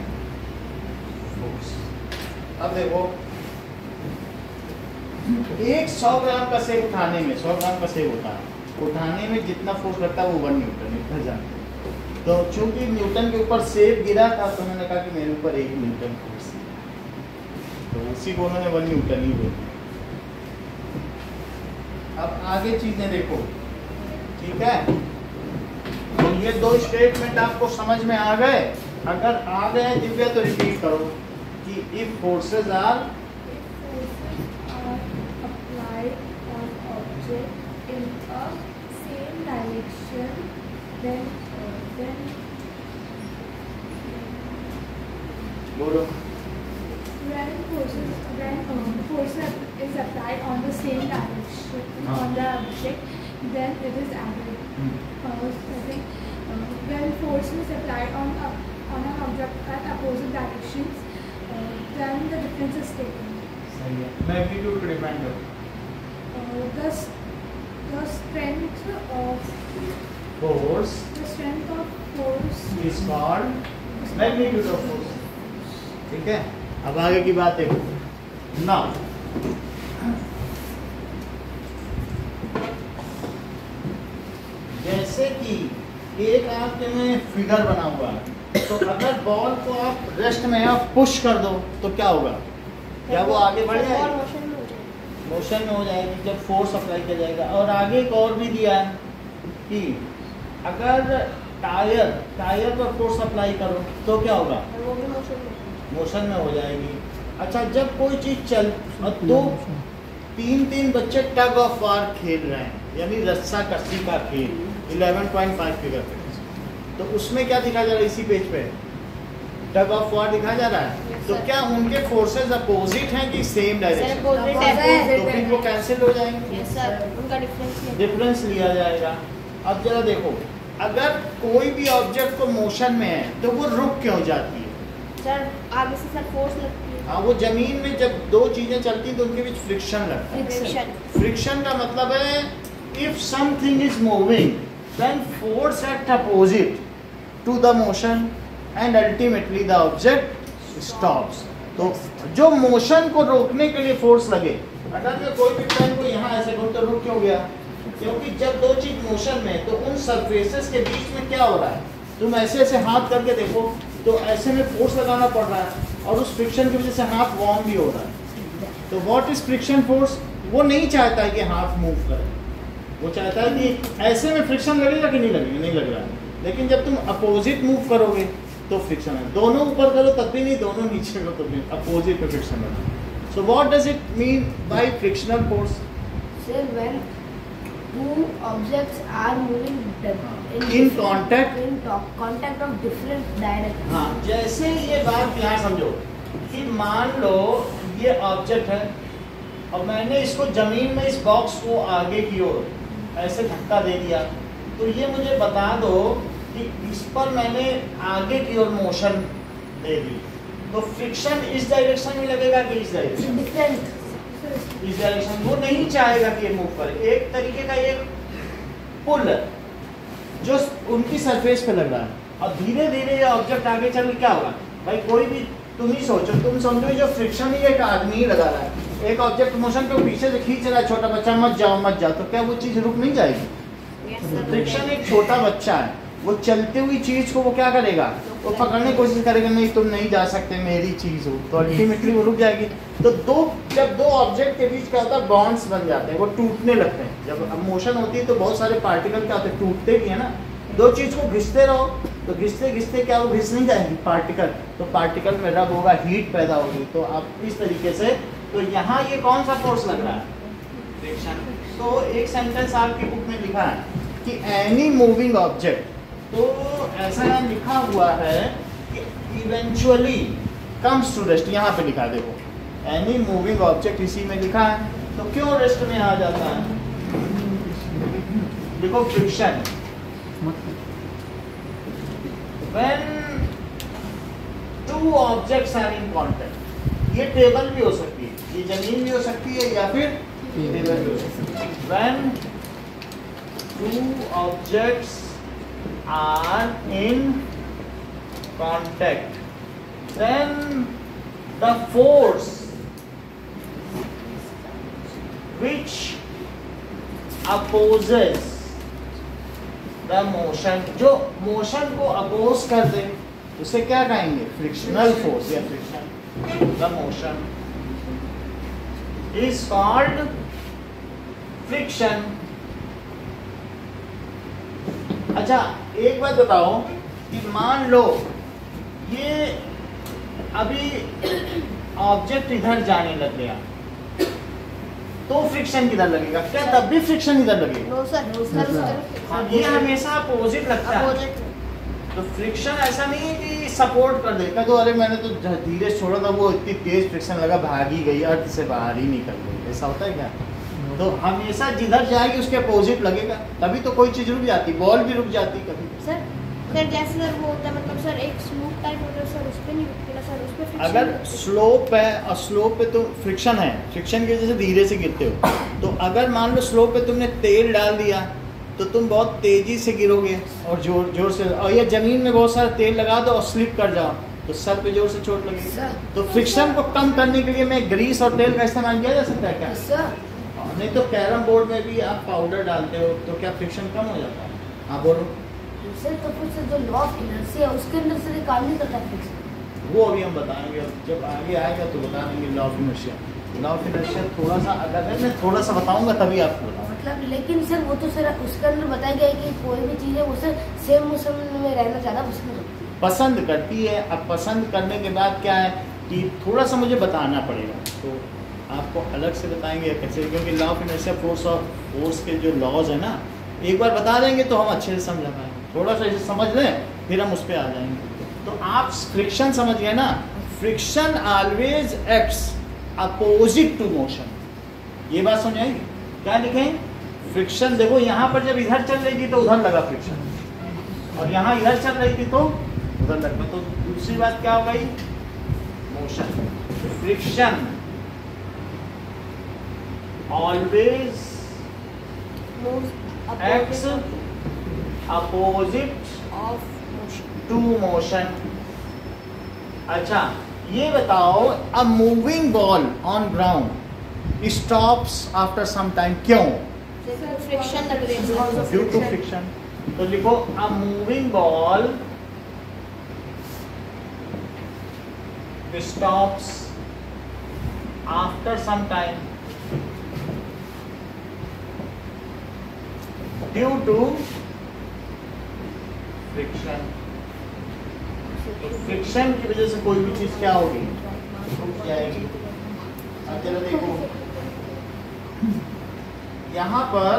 force. अब देखो, एक 100 ग्राम का सेब उठाने में, 100 ग्राम का सेब होता है, उठाने में जितना फोर्स लगता है वो 1 न्यूटन, इतना जानते हैं। तो चूंकि न्यूटन के ऊपर सेब गिरा था तो उन्होंने कहा कि मेरे ऊपर 1 न्यूटन फोर्स है, तो उसी को उन्होंने 1 न्यूटन ही बोला। अब आगे चीजें देखो, ठीक है। तो ये 2 स्टेटमेंट आपको समझ में आ गए। अगर आ गए दिव्या तो रिपीट करो कि if forces are in a same direction, then बोलो, when force is applied on the same direction on the object, then it is added. When force is applied on an object at opposite directions, then the difference is taken. सही है। Magnitude पे depend हो। The strength of force is called magnitude of force, ठीक है। अब आगे की बात देखो। नाउ जैसे कि एक आपके में फिगर बना हुआ है, तो अगर बॉल को आप रेस्ट में आप पुश कर दो तो क्या होगा? क्या वो आगे बढ़ जाएगी? मोशन में हो जाएगी जब फोर्स अप्लाई किया जाएगा। और आगे एक और भी दिया है कि अगर टायर पर फोर्स अप्लाई करो तो क्या होगा? वो भी मोशन में हो जाएगी। अच्छा, जब कोई चीज चल और 2-3 बच्चे टग ऑफ वार खेल रहे हैं, यानी रस्सा कस्सी का खेल 11.5 फिगर पे, तो उसमें क्या दिखा जा रहा है? इसी पेज पे टग ऑफ वार दिखा जा रहा है। तो क्या उनके फोर्सेस अपोजिट हैं कि सेम डायरेक्शन? तो फिर वो कैंसिल हो जाएंगे। यस सर, उनका डिफरेंस लिया जाएगा। अब जरा देखो, अगर कोई भी ऑब्जेक्ट को मोशन में है तो वो रुक क्यों जाती है? सर आगे से सर फोर्स लगती है। हाँ, वो जमीन में जब 2 चीजें चलती हैं तो उनके बीच फ्रिक्शन लगता है। फ्रिक्शन का मतलब है if something is moving then force act opposite to the motion and ultimately the object stops. तो जो मोशन को रोकने के लिए फोर्स लगे, अगर मैं कोई भी पेन को यहाँ ऐसे करूँ तो रुक क्यों गया? क्योंकि जब 2 चीज मोशन में तो उन सरफेसेस के बीच में क्या हो रहा है? तुम ऐसे ऐसे हाथ करके देखो तो ऐसे में फोर्स लगाना पड़ रहा है और उस फ्रिक्शन की वजह से हाथ वार्म भी हो रहा है। तो व्हाट इज फ्रिक्शन फोर्स? वो नहीं चाहता है कि हाथ मूव करे, वो चाहता है कि ऐसे में फ्रिक्शन लगेगा कि नहीं लगेगा, नहीं लग रहा है। लेकिन जब तुम अपोजिट मूव करोगे तो फ्रिक्शन है। दोनों ऊपर करो तब भी नहीं, दोनों नीचे करो तब भी अपोजिट में फ्रिक्शन है। So what does it mean bye frictional force? Sir when 2 objects are moving in contact of different directions. हाँ, जैसे ये बात यहाँ समझो कि मान लो ये ऑब्जेक्ट है और मैंने इसको जमीन में इस बॉक्स को आगे की ओर ऐसे धक्का दे दिया, तो ये मुझे बता दो कि इस पर मैंने आगे की ओर मोशन दे दी, तो फ्रिक्शन इस डायरेक्शन में लगेगा कि इस डायरेक्शन? डिफरेंट इस डायरेक्शन। वो नहीं चाहेगा कि ये मूव करे। एक तरीके का ये पुल जो उनकी सरफेस पे लग रहा है और धीरे धीरे ये ऑब्जेक्ट आगे चल के क्या होगा? भाई कोई भी तुम ही सोचो, तुम समझो जो फ्रिक्शन ही एक आदमी ही लगा रहा है, एक ऑब्जेक्ट मोशन को पीछे से खींच रहा है, छोटा बच्चा मत जाओ, तो क्या वो चीज रुक नहीं जाएगी? फ्रिक्शन एक छोटा बच्चा है, वो चलती हुई चीज को वो क्या करेगा? वो पकड़ने की कोशिश करेगा, नहीं तुम नहीं जा सकते, मेरी चीज हो, तो अल्टीमेटली वो रुक जाएगी। तो जब 2 ऑब्जेक्ट के बीच क्या होता है? बॉन्ड्स बन जाते हैं, वो टूटने लगते हैं। जब मोशन होती है तो बहुत सारे पार्टिकल क्या होते हैं? टूटते भी है ना। 2 चीज को घिसते रहो तो घिसते घिसते क्या वो घिस नहीं जाएंगी पार्टिकल, तो पार्टिकल में रब होगा, हीट पैदा होगी। तो आप इस तरीके से, तो यहाँ ये कौन सा फोर्स लग रहा है? फ्रिक्शन। तो एक सेंटेंस आपकी बुक में लिखा है कि एनी मूविंग ऑब्जेक्ट, तो ऐसा यहाँ लिखा हुआ है कि इवेंचुअली कम्स टू रेस्ट। यहाँ पे लिखा है, देखो एनी मूविंग ऑब्जेक्ट इसी में लिखा है, तो क्यों रेस्ट में आ जाता है? देखो friction, when 2 two objects are in contact, ये टेबल भी हो सकती है, ये जमीन भी हो सकती है या फिर टेबल भी हो सकती है। When two objects are in contact then the force which opposes the motion, जो मोशन को अपोज कर दे उसे क्या कहेंगे? फ्रिक्शनल फोर्स या friction. The motion is called friction. अच्छा एक बात बताओ कि मान लो ये अभी ऑब्जेक्ट इधर जाने लग गया तो फ्रिक्शन किधर लगेगा? क्या तब भी फ्रिक्शन इधर लगेगा? नो सर, ये हमेशा अपोजिट लगता है। तो फ्रिक्शन ऐसा नहीं है कि सपोर्ट कर देगा तो अरे मैंने तो धीरे छोड़ा था वो इतनी तेज फ्रिक्शन लगा भाग ही गई, अर्थ से बाहर ही निकल गई, ऐसा होता है क्या? तो हमेशा जिधर जाएगी उसके अपोजिट लगेगा, तभी तो कोई चीज रुक जाती, बॉल भी रुक जाती कभी। सर जैसे सर वो होता है मतलब सर एक स्मूथ टाइप होता है सर, उस पे नहीं रुकता सर, उस पे फ्रिक्शन। अगर स्लोप है और स्लोप पे तो फ्रिक्शन है, फ्रिक्शन की वजह से धीरे से गिरते हो। तो अगर मान लो स्लोप पे तुमने तेल डाल दिया तो तुम बहुत तेजी से गिरोगे और जोर जोर से, और ये जमीन में बहुत सारा तेल लगा दो और स्लिप कर जाओ तो सर पे जोर से चोट लगेगी। तो फ्रिक्शन को कम करने के लिए मैं ग्रीस और तेल का इस्तेमाल किया जा सकता है क्या? सर नहीं तो कैरम बोर्ड में भी आप पाउडर डालते हो तो क्या फ्रिक्शन कम हो जाता है? हाँ बोलो। सर तो फिर से जो लॉ ऑफ इनर्शिया है उसके अंदर से काम नहीं करता फ्रिक्शन। वो अभी हम बताएंगे, जब आगे आएगा तो बता देंगे law of inertia. Law of inertia थोड़ा सा अगर मैं थोड़ा सा बताऊंगा तभी आपको बताऊंगा। मतलब लेकिन सर वो तो सर उसके अंदर बताया गया है कि कोई भी चीज़ है वो सर सेम मौसम में रहना ज़्यादा पसंद करती है। अब पसंद करने के बाद क्या है कि थोड़ा सा मुझे बताना पड़ेगा, तो आपको अलग से बताएंगे कैसे, क्योंकि लॉ ऑफ इनर्शिया फोर्स के जो लॉज है ना एक बार बता देंगे तो हम अच्छे से समझ पाएंगे। थोड़ा सा इसे समझ लें फिर हम उस पर आ जाएंगे। तो आप फ्रिक्शन समझ गए ना? Friction always acts opposite to motion. ये बात समझ आएगी? क्या लिखें? फ्रिक्शन देखो यहाँ पर जब इधर चल रही थी तो उधर लगा फ्रिक्शन, और यहाँ इधर चल रही थी तो उधर लगा। तो दूसरी बात क्या हो गई? Motion. Friction always acts opposite to motion. अच्छा ये बताओ, a moving ball on ground stops after some time, क्यों? फ्रिक्शन लग रही है। Due to friction. तो लिखो a moving ball stops after some time due to friction. Friction की वजह से कोई भी चीज क्या होगी? रुक जाएगी। अब जरा देखो यहाँ पर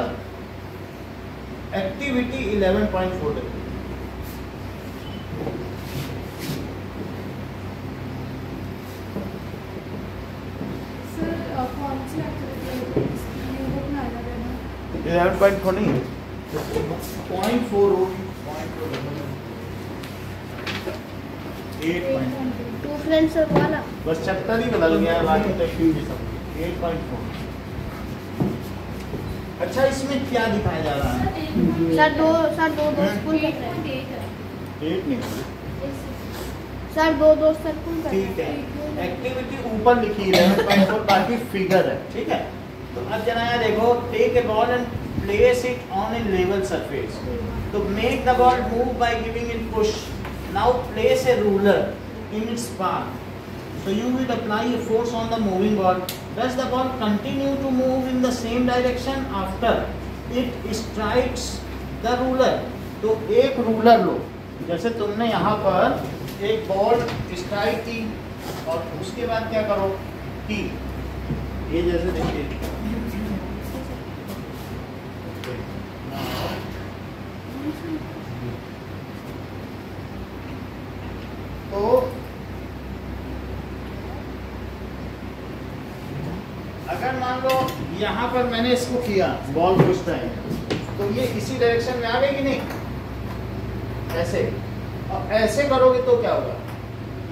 एक्टिविटी 11.4 देखो, सर कौन सी एक्टिविटी 11.4 नहीं है, 0.4 होगी, 8.4 टू फ्रेंड्स वाला बस चैप्टर ही बदल गया है, बाकी तो एक्टिविटी सब 8.4। अच्छा इसमें क्या दिखाया जा रहा है? सर दो स्कूल कर रहे हैं। 8 नहीं, सर दो सर्कुल कर रहे ठीक है। एक्टिविटी ऊपर लिखी है 11.4, बाकी फिगर है, ठीक है। तो अब जरा यहाँ देखो, take a ball and place it on a level surface. तो make the ball move by giving it push. Now place a ruler in its path. So you will apply a force on the moving ball. Does the ball continue to move in the same direction after it strikes the ruler? तो एक ruler लो, जैसे तुमने यहाँ पर एक ball strike की और उसके बाद क्या करो कि ये जैसे देखिए तो अगर मान लो यहाँ पर मैंने इसको किया बॉल को इस टाइम, तो ये इसी डायरेक्शन में आ गई कि नहीं? ऐसे, और ऐसे करोगे तो क्या होगा?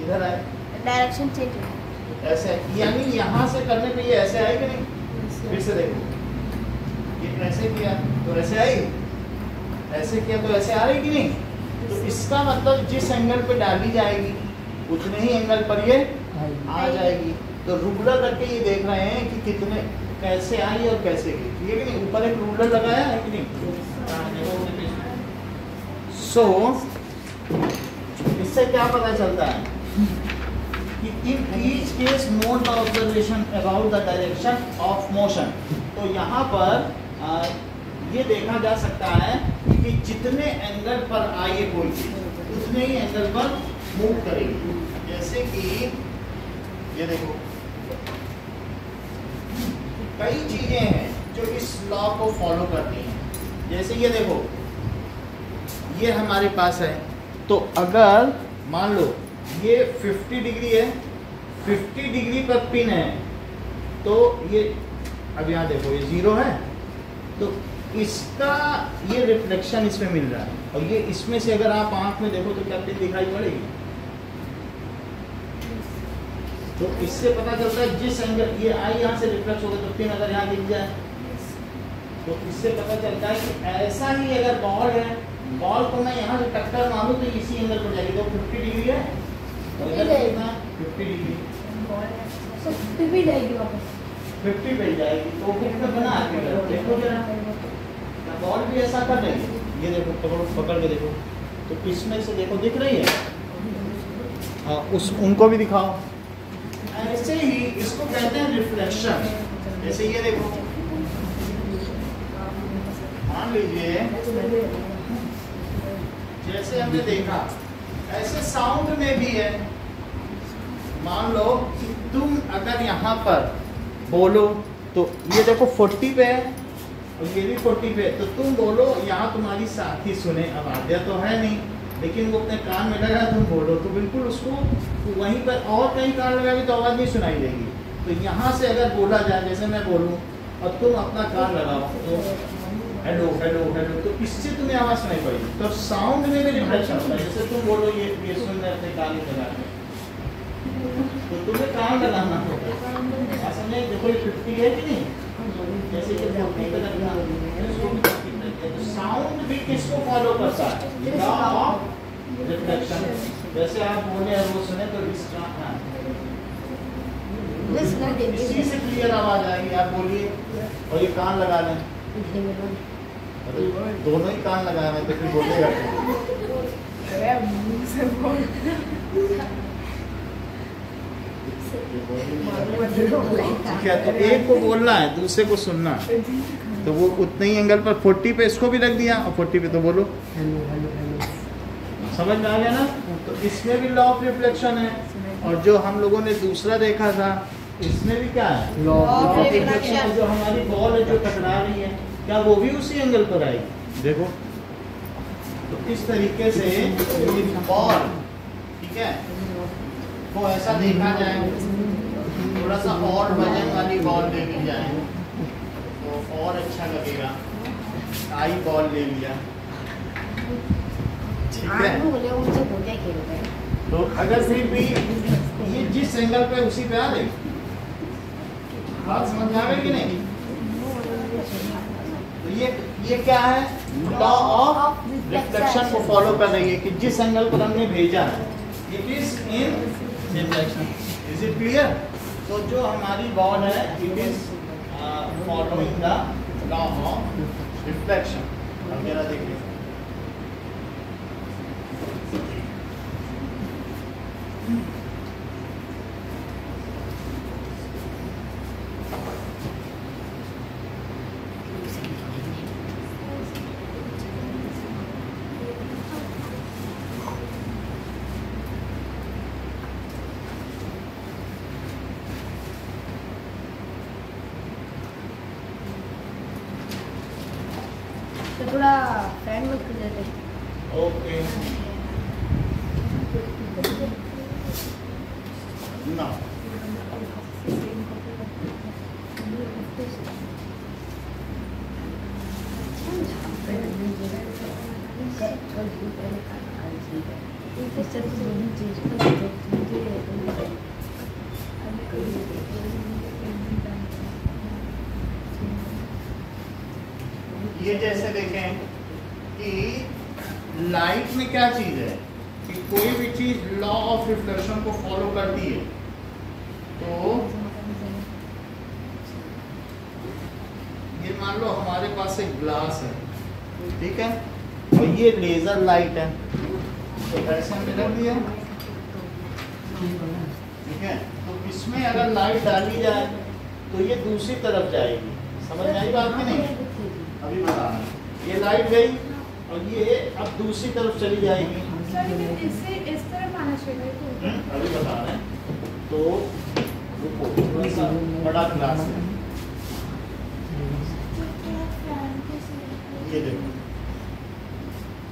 इधर आए, डायरेक्शन चेंज हो ऐसे, यानी यहाँ से करने पे ये ऐसे आएगी नहीं। फिर से देखो, ये ऐसे किया तो ऐसे आई, ऐसे किया तो ऐसे आ रही कि नहीं। तो इसका मतलब जिस एंगल पे डाली जाएगी उतने ही एंगल पर ये आ जाएगी। तो रूलर रख के ये देख रहे हैं कि कितने कैसे आई और कैसे गई, ठीक है कि नहीं। ऊपर एक रूलर लगाया है कि नहीं। सो इससे क्या पता चलता है कि in each case note the observation about the direction of motion। तो यहाँ पर ये देखा जा सकता है कि जितने एंगल पर आए कोई चीज उतने ही एंगल पर मूव करेगी। जैसे कि ये देखो, कई चीजें हैं जो इस लॉ को फॉलो करती हैं। जैसे ये देखो, ये हमारे पास है, तो अगर मान लो ये 50 डिग्री है, 50 डिग्री पर पिन है, तो ये अब यहाँ देखो ये 0 है, तो इसका ये रिफ्लेक्शन इसमें मिल रहा है। और ये इसमें से अगर आप आंख में देखो तो क्या पिन दिखाई पड़ेगी। तो इससे पता चलता है जिस एंगल ये आई यहाँ से रिफ्लेक्ट होगा तो पिन अगर यहाँ दिख जाए तो इससे पता चलता है कि ऐसा ही अगर बॉल है, बॉल को मैं यहाँ से टक्कर मारूं तो इसी एंगल पर जाएगी। तो 50 डिग्री है तो इधर कितना 50 डिग्री, तो 50 भी जाएगी वापस, 50 पे जाएगी। तो 50 बना के देखो जरा, बॉल भी ऐसा कर रही है। ये देखो, पकड़ के देखो, तो इसमें से देखो दिख रही है। हाँ, उनको भी दिखाओ। ऐसे ही इसको कहते हैं रिफ्लेक्शन। जैसे ये देखो, मान लीजिए जैसे हमने देखा, ऐसे साउंड में भी है। मान लो कि तुम अगर यहाँ पर बोलो तो ये देखो 40 पे है और ये भी 40 पे है, तो तुम बोलो, यहाँ तुम्हारी साथी सुने, अब आद्या तो है नहीं, लेकिन वो अपने कान में लगा, तुम बोलो तो बिल्कुल उसको वहीं पर, और कहीं कान लगाएगी तो आवाज़ नहीं सुनाई देगी। तो यहाँ से अगर बोला जाए, जैसे मैं बोलूँ और तुम अपना कान लगाओ तो हेलो हेलो हेलो, तो इससे तुम्हें आवाज़ सुनाई पड़ेगी। तो साउंड में भी रिफ्लेक्शन होता है। जैसे तुम बोलो ये सुन रहे अपने कान में लगा के, तो तुम्हें कान लगाना होगा। असल में देखो ये 50 है कि नहीं, जैसे कि 40 पे रखना, तो साउंड भी किसको फॉलो करता है, लॉ ऑफ रिफ्लेक्शन। जैसे आप बोले और वो सुने तो इसका इसी से क्लियर आवाज आएगी। आप बोलिए और ये कान लगा लें, दोनों ही कान लगाए हैं तो फिर बोलेगा ठीक है। तो एक को बोलना है, दूसरे को सुनना, तो वो उतने ही एंगल पर 40 पे इसको भी रख दिया और 40 पे तो बोलो हेलो हेलो हेलो। समझ में आ गया ना। तो इसमें भी लॉ ऑफ रिफ्लेक्शन है। और जो हम लोगों ने दूसरा देखा था, इसमें भी क्या है, लॉ ऑफ रिफ्लेक्शन। जो हमारी बॉल है जो टकरा रही है, क्या वो भी उसी एंगल पर आएगी। देखो, तो इस तरीके से बॉल, ठीक है, वो ऐसा देखा जाए, थोड़ा सा और वजन वाली बॉल ले ली जाए तो और अच्छा लगेगा। आई बॉल ले लिया, ठीक है। तो अगर फिर भी ये जिस एंगल पे उसी पे आ रही, बात समझ में आ गई कि नहीं। तो ये क्या है, लॉ ऑफ रिफ्लेक्शन को फॉलो कर रही है कि जिस एंगल पर हमने भेजा है it is in reflection. Is it clear. तो जो हमारी बॉल है it is following the law of reflection. अब जरा देखिए, थोड़ा फैन मत कर देते। ओके ना, ये जैसे देखें कि लाइट में क्या चीज है कि कोई भी चीज लॉ ऑफ रिफ्लेक्शन को फॉलो करती है। तो ये मान लो हमारे पास एक ग्लास है, ठीक है, और ये लेजर लाइट है, तो ऐसे हमने रख दिया, ठीक है। तो इसमें अगर लाइट डाली जाए तो ये दूसरी तरफ जाएगी, समझ में आई बात की नहीं? अभी बता रहे हैं, ये लाइट गई और ये अब दूसरी तरफ चली जाएगी। इससे इस तरफ आना चाहिए। अभी बता रहे हैं। तो रुको, थोड़ा सा बड़ा ग्लास है, ये देखो,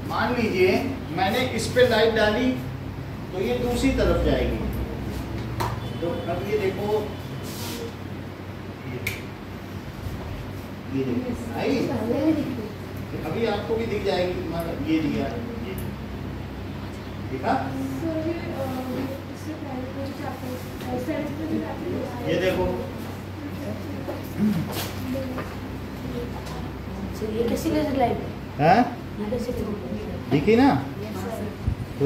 मान लीजिए मैंने इस पे लाइट डाली तो ये दूसरी तरफ जाएगी। तो अब ये देखो, ये देखो आई, अभी आपको भी दिख जाएगी, मतलब ये दिया, ये देखा, ये देखो, ये कैसी लेजर लाइट है, ये कैसी लेजर दिखी ना? तो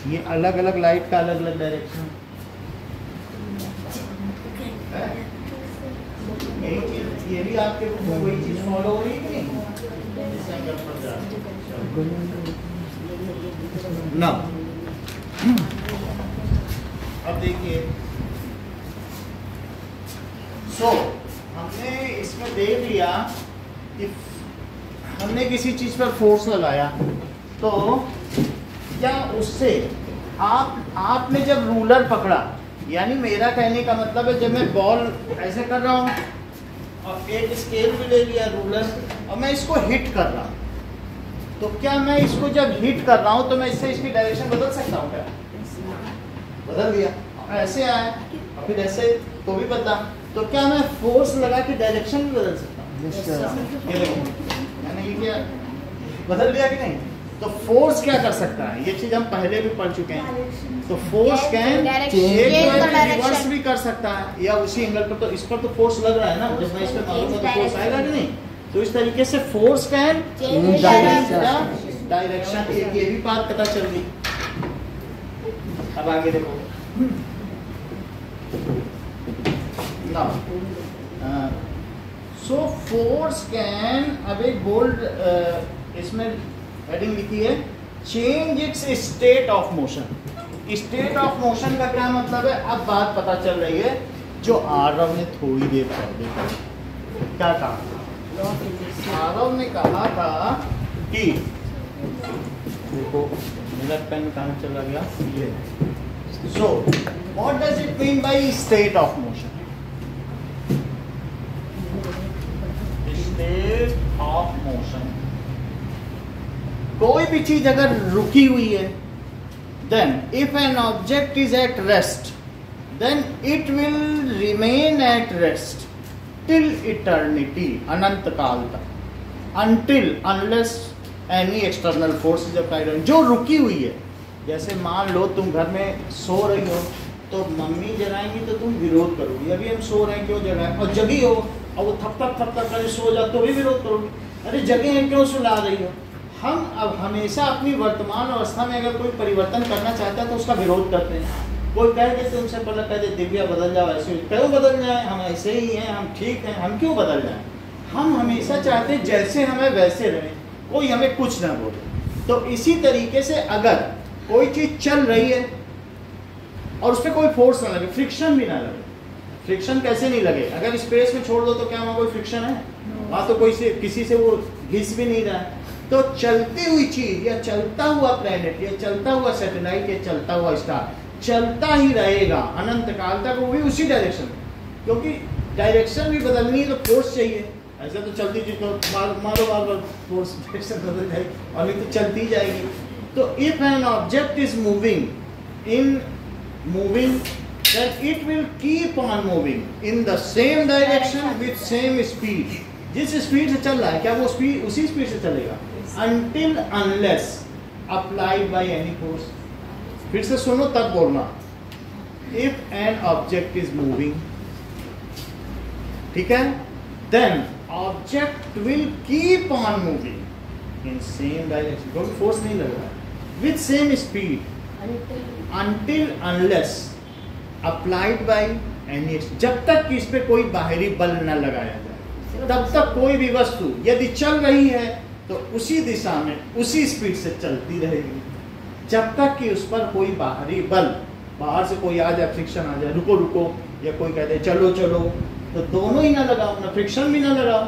ये अलग अलग लाइट का अलग अलग डायरेक्शन, यही चीज, ये भी आपके वही चीज फॉलो हो रही है ना? अब देखिए, हमने इसमें देख लिया कि हमने किसी चीज पर फोर्स लगाया, तो क्या उससे आपने जब रूलर पकड़ा, यानी मेरा कहने का मतलब है जब मैं बॉल ऐसे कर रहा हूँ और एक स्केल भी ले लिया रूलर और मैं इसको हिट कर रहा हूँ, तो क्या मैं इसको जब हिट कर रहा हूँ तो मैं इससे इसकी डायरेक्शन बदल सकता हूँ क्या? बदल दिया, ऐसे आया और फिर ऐसे तो भी बदला, तो क्या मैं फोर्स लगा के डायरेक्शन भी बदल सकता हूँ? ये देखो मैंने ये किया, बदल दिया कि नहीं? तो फोर्स क्या कर सकता है, ये चीज हम पहले भी पढ़ चुके हैं। तो फोर्स कैन रिवर्स भी कर सकता है, या उसी एंगल पर, तो इस पर तो फोर्स लग रहा है ना, जब मैं इस पर मारूंगा तो फोर्स आएगा कि नहीं? तो इस तरीके से फोर्स कैन डायरेक्शन, ये भी बात पता चल गई। अब आगे देखो ना, सो फोर्स कैन, अब एक बोल्ड इसमें हेडिंग लिखी है, change it's state of motion. State of motion का क्या मतलब है? अब बात पता चल रही है जो आरव ने थोड़ी देर पहले क्या कहा। आरव ने कहा था कि देखो मेरा पेन कहाँ चला गया, ये। So what does it mean by state of motion? State of motion, कोई भी चीज अगर रुकी हुई है, then if an object is at rest, then it will remain at rest till eternity, अनंत काल तक, until unless any external force is applied। जो रुकी हुई है, जैसे मान लो तुम घर में सो रही हो तो मम्मी जगाएंगी तो तुम विरोध करोगी, अभी हम सो रहे हैं क्यों जगाएं, और जगी हो और वो थप थप कर सो जा तो भी विरोध करोगी, अरे जगे हैं क्यों सुला रही हो। हम अब हमेशा अपनी वर्तमान अवस्था में अगर कोई परिवर्तन करना चाहता है तो उसका विरोध करते हैं। कोई कह देते उनसे पहले कह दे दिव्या बदल जाओ, ऐसे क्यों बदल जाए, हम ऐसे ही हैं, हम ठीक हैं, हम क्यों बदल जाएं? हम हमेशा चाहते हैं जैसे हमें वैसे रहें, कोई हमें कुछ ना बोले। तो इसी तरीके से अगर कोई चीज़ चल रही है और उस पर कोई फोर्स ना लगे, फ्रिक्शन भी ना लगे, फ्रिक्शन कैसे नहीं लगे? अगर स्पेस में छोड़ दो तो क्या वहाँ कोई फ्रिक्शन है? वहाँ तो कोई से किसी से वो घिस भी नहीं रहा है। तो चलती हुई चीज या चलता हुआ प्लेनेट या चलता हुआ सैटेलाइट या चलता हुआ स्टार चलता ही रहेगा अनंत काल तक, वो भी उसी डायरेक्शन में, क्योंकि डायरेक्शन भी बदलनी है तो फोर्स चाहिए। ऐसे तो चलती चीज तो मारो बार बार फोर्स डायरेक्शन बदल जाएगी और नहीं तो चलती जाएगी। तो if an object is moving then it will keep on moving in the same direction with same speed। जिस स्पीड से चल रहा है क्या वो स्पीड उसी स्पीड से चलेगा until unless applied by any force। फिर से सुनो तब बोलना। If an object is moving, ठीक है, then object will keep on moving in same direction, क्योंकि फोर्स नहीं लग रहा है, with same speed until unless applied by any, जब तक कि इस पे कोई बाहरी बल न लगाया जाए तब तक कोई भी वस्तु यदि चल रही है तो उसी दिशा में उसी स्पीड से चलती रहेगी, जब तक कि उस पर कोई बाहरी बल, बाहर से कोई आ जाए, फ्रिक्शन आ जाए, रुको रुको, या कोई कहते चलो चलो, तो दोनों ही ना लगाओ, ना फ्रिक्शन भी ना लगाओ,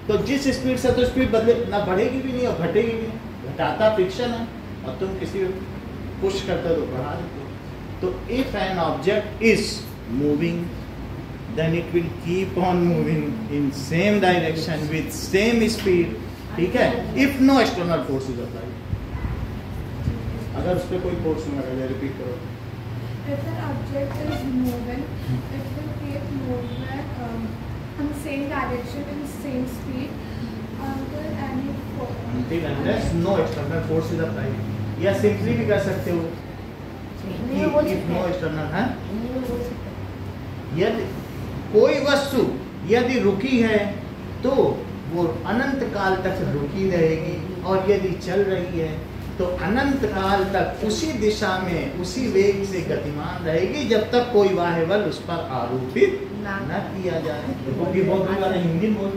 तो जिस स्पीड से तो स्पीड बदले, ना बढ़ेगी भी नहीं और घटेगी भी नहीं, घटाता फ्रिक्शन है और तुम किसी पुश करते हो तो बढ़ा देते हो। तो if an object is moving then it will keep on moving in same direction with same speed, ठीक है, if no external force is applied, अगर उस पर कोई फोर्स नहीं लगा जाए। रिपीट करो। If an object is moving, it will keep movement in the same direction in the same speed until any force. Until unless no external force is applied. या simply भी कर सकते हो if no external है, यदि कोई वस्तु यदि रुकी है तो वो अनंत काल तक रुकी रहेगी, और यदि चल रही है तो अनंत काल तक उसी दिशा में उसी वेग से गतिमान रहेगी जब तक कोई बाह्य बल उस पर आरोपित न किया जाए। क्योंकि बहुत बार हिंदी में बोल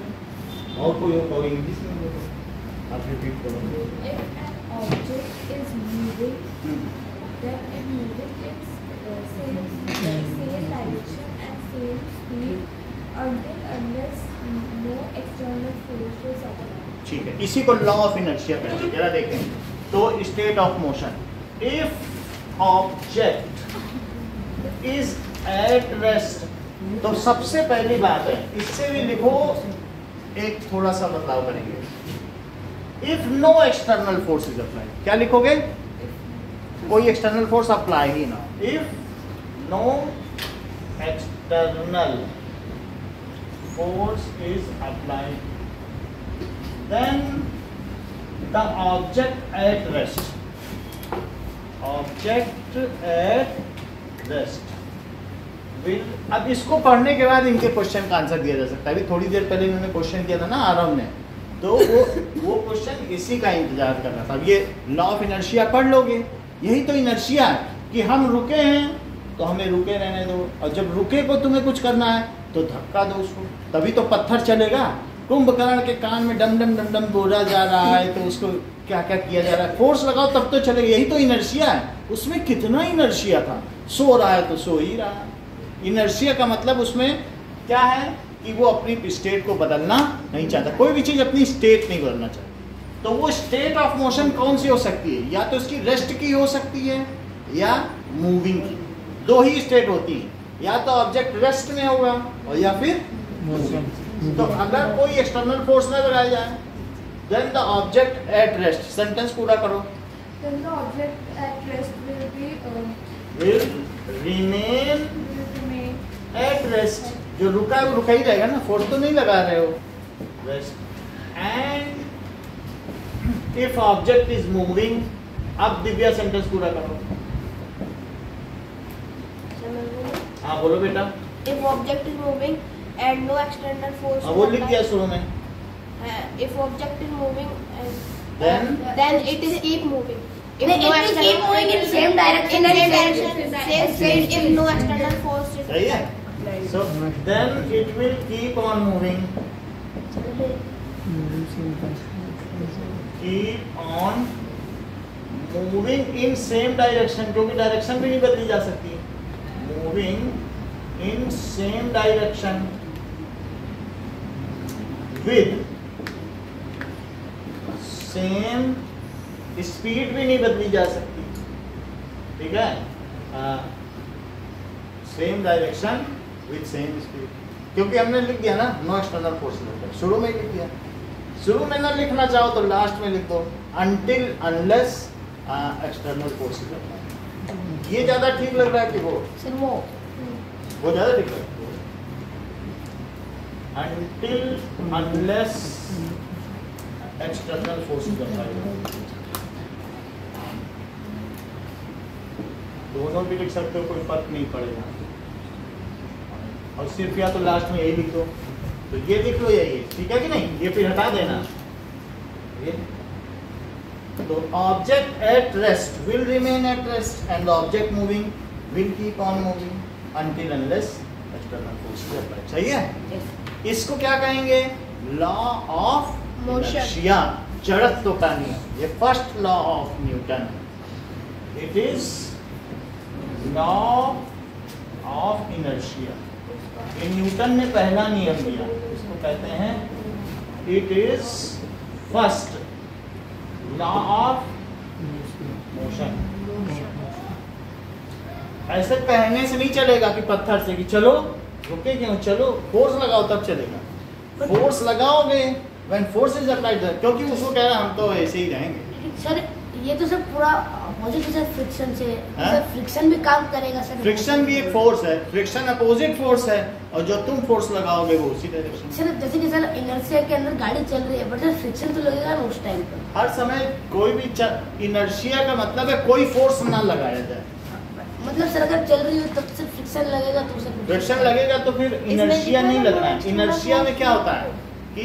और कोई इंग्लिश में बोलो, आप रिपीट करो। Object is moving, then it moves its same direction and same speed until unless no external forces apply. ठीक है, इसी को लॉ ऑफ इनर्शिया कहते हैं। जरा देखें तो state of motion, if object is at rest, तो सबसे पहली बात है, इससे भी लिखो, एक थोड़ा सा बदलाव करेंगे, if no external force is apply, क्या लिखोगे? कोई एक्सटर्नल फोर्स अप्लाई ही ना, if no external force is apply then the object at rest, object at rest will, अब इसको पढ़ने के बाद इनके क्वेश्चन का आंसर दिया जा सकता है। अभी थोड़ी देर पहले इन्होंने क्वेश्चन किया था ना आरव ने, तो वो क्वेश्चन इसी का इंतजार कर रहा था। अब ये लॉ ऑफ इनर्शिया पढ़ लोगे, यही तो इनर्शिया है कि हम रुके हैं तो हमें रुके रहने दो, और जब रुके को तुम्हें कुछ करना है तो धक्का दो उसको, तभी तो पत्थर चलेगा। कुंभकर्ण के कान में डम डम डम डम बोला जा रहा है तो उसको क्या क्या किया जा रहा है, फोर्स लगाओ तब तो चलेगा, यही तो इनर्शिया है। उसमें कितना इनर्शिया था, सो रहा है तो सो ही रहा है। इनर्शिया का मतलब उसमें क्या है कि वो अपनी स्टेट को बदलना नहीं चाहता, कोई भी चीज अपनी स्टेट नहीं बदलना चाहती। तो वो स्टेट ऑफ मोशन कौन सी हो सकती है? या तो उसकी रेस्ट की हो सकती है या मूविंग की, दो ही स्टेट होती है, या तो ऑब्जेक्ट रेस्ट में होगा और या फिर मूविंग। तो अगर कोई एक्सटर्नल फोर्स न लगाया जाए then the object at rest, sentence पूरा करो। Then the object at rest will remain at rest, जो रुका है वो रुका ही रहेगा ना, फोर्स तो नहीं लगा रहे हो, rest. And if object is moving, अब दिव्या सेंटेंस पूरा करो। हाँ बोलो बेटा। If object is moving and no external force. हाँ वो लिख दिया शुरू में। If object is moving then it is keep moving. It will keep moving in same direction. Same speed if no external force is. सही है। So then it will keep on moving. Keep on moving in same direction, क्योंकि direction भी नहीं बदली जा सकती। Moving in same direction with same speed भी नहीं बदली जा सकती, ठीक है। Same direction with same speed, क्योंकि हमने लिख दिया ना नो एक्सटर्नल फोर्स, शुरू में लिख दिया। शुरू में ना लिखना चाहो तो लास्ट में लिख दो अनटिल अनलेस एक्सटर्नल फोर्स। ये ज्यादा ठीक लग रहा है कि वो ज्यादा ठीक लग रहा है। Until unless external force. दोनों भी लिख सकते हो, कोई फर्क नहीं पड़ेगा। और सिर्फ या तो लास्ट में यही लिख दो, तो ये लिख लो यही, ठीक है कि नहीं, ये फिर हटा देना। ये तो object at rest will remain at rest and the object moving will keep on moving until unless external forces apply. सही है। इसको क्या कहेंगे? लॉ ऑफ इनर्शिया, जड़त्व का नियम। ये first law of Newton, it is law of inertia. ये न्यूटन ने पहला नियम दिया, इसको कहते हैं it is first law of motion. ऐसे कहने से नहीं चलेगा कि पत्थर से कि चलो, रुके क्यों, चलो, फोर्स लगाओ तब चलेगा। फोर्स लगाओगे व्हेन फोर्स इज अप्लाइड, क्योंकि उसको कह रहा हम तो ऐसे ही रहेंगे। सर ये तो सब पूरा अपोजिट है फ्रिक्शन से, सर फ्रिक्शन भी काम करेगा सर। फ्रिक्शन भी एक फोर्स है, फ्रिक्शन अपोजिट फोर्स है, और जो तुम फोर्स लगाओगे वो उसी डायरेक्शन। सर जैसे कि सर इनर्शिया के अंदर गाड़ी चल रही है, बट सर फ्रिक्शन तो लगेगा ना उस टाइम पर। हर समय कोई भी इनर्शिया का मतलब है कोई फोर्स ना लगाया जाए। मतलब सर अगर चल रही हो तब से फ्रिक्शन लगेगा तो सर फ्रिक्शन लगेगा तो फिर इनर्शिया नहीं लगना है। इनर्शिया में क्या होता है कि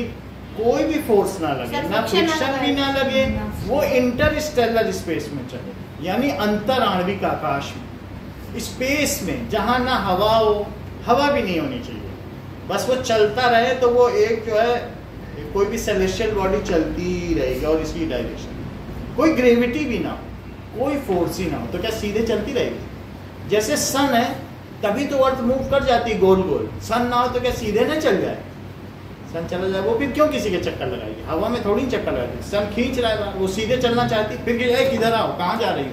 कोई भी फोर्स ना लगे, ना फ्रिक्शन भी ना लगे, वो इंटरस्टेलर स्पेस में चले, यानी अंतर आणविक आकाश में, स्पेस में, जहां ना हवा हो, हवा भी नहीं होनी चाहिए, बस वो चलता रहे। तो वो एक जो है कोई भी सेलेस्टियल बॉडी चलती रहेगी और इसकी डायरेक्शन, कोई ग्रेविटी भी ना हो, कोई फोर्स ही ना हो, तो क्या सीधे चलती रहेगी? जैसे सन है तभी तो अर्थ मूव कर जाती है गोल गोल, सन ना हो तो क्या सीधे ना चल जाए? सन चला जाए, वो फिर क्यों किसी के चक्कर लगाएगी? हवा में थोड़ी चक्कर लगाएगी। सन खींच रहा है, वो सीधे चलना चाहती, फिर किधर आओ, कहाँ जा रही हो,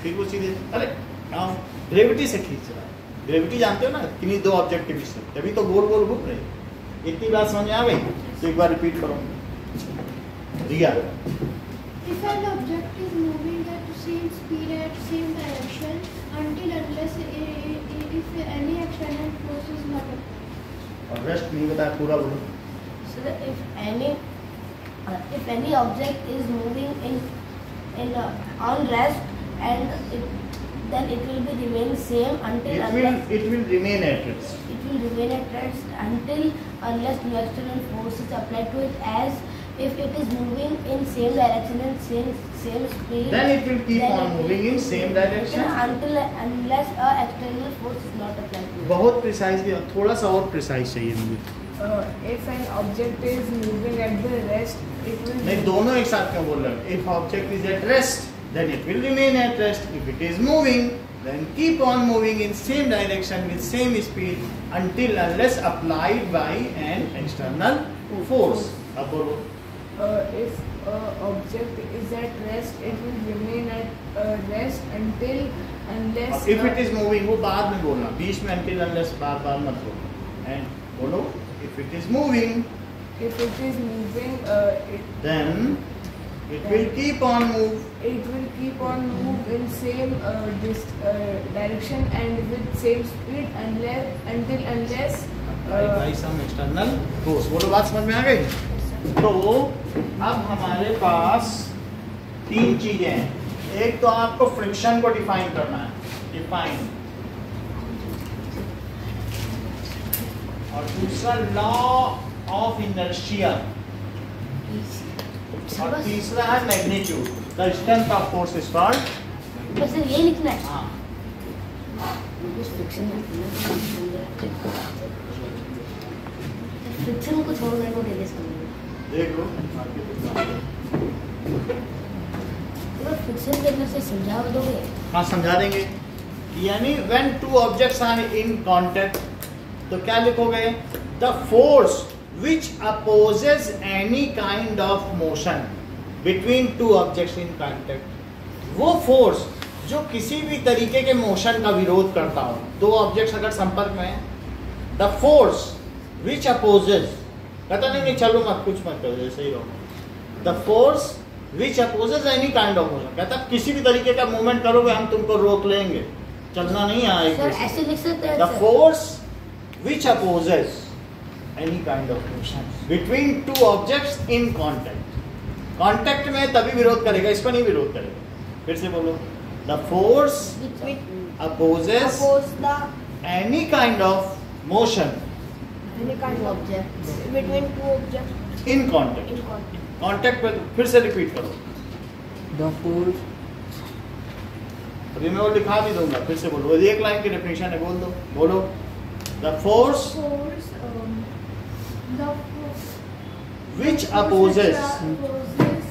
फिर वो सीधे, अरे आओ, ग्रेविटी से खींच रहा है। ग्रेविटी जानते हो ना, किन्हीं दो ऑब्जेक्ट के बीच, तभी तो गोल गोल घूम रही। इतनी बात समझ में आ गई? तो एक बार रिपीट करो। रिया, If an object is moving at the same speed at same direction until unless if any external force is not applied. और रेस्ट नहीं बताया, पूरा बोलो। So if any object is moving in on rest and then it will be remain same until it will remain at rest. It will remain at rest until unless no external force is applied to it, as if it is moving in same direction and same speed. Then it will keep on moving in same direction until unless a external force is not applied to it. बहुत precise भी, थोड़ा सा और precise चाहिए मुझे। If an object is moving at the rest, it will. नहीं, दोनों एक साथ क्यों बोल रहे हो? If object is at rest, then it will remain at rest. If it is moving, then keep on moving in same direction with same speed until unless applied by an external force. अब बोलो। If object is at rest, it will remain at rest until unless. If it is moving, वो बाद में बोलना, बीच में until unless बार बार मत बोलो। And बोलो, if it is moving, if it is moving, then it will keep on move. It will keep on move in same direction and with same speed until unless. By some external force. बोलो, बात समझ में आ गई? तो अब हमारे पास तीन चीजें हैं। एक तो आपको फ्रिक्शन को डिफाइन करना है, डिफाइन, और दूसरा लॉ ऑफ इनर्शिया, और तीसरा है magnitude, the strength of force is called. बस ये लिखना है। हाँ, फ्रिक्शन को छोड़ने को रिलीज करना। देख लो फ्रिक्शन के अंदर से समझा दोगे? हाँ, समझा देंगे। यानी when two objects are in contact, तो क्या लिखोगे? The force which opposes any kind of motion between two objects in contact, वो फोर्स जो किसी भी तरीके के मोशन का विरोध करता हो, दो ऑब्जेक्ट्स अगर संपर्क में हैं, the force which opposes, कहता नहीं चलो मत, कुछ मत करो, जैसे ही रहो। The force which opposes any kind of motion, कहता किसी भी तरीके का मूवमेंट करोगे हम तुमको रोक लेंगे, चलना नहीं आएगा। ऐसे लिख सकते हैं। The force which opposes any kind of motion between two objects in contact. Contact में तभी विरोध करेगा, इस पर नहीं विरोध करेगा। फिर से बोलो। The force which opposes oppose the any kind of motion any kind of object between two objects in contact. in contact. Contact पे फिर से रिपीट करो. The force अभी मैं वो लिखा भी दूंगा, फिर से बोलो. एक लाइन की डेफिनेशन है, बोल दो. बोलो. The force Force, the force which opposes opposes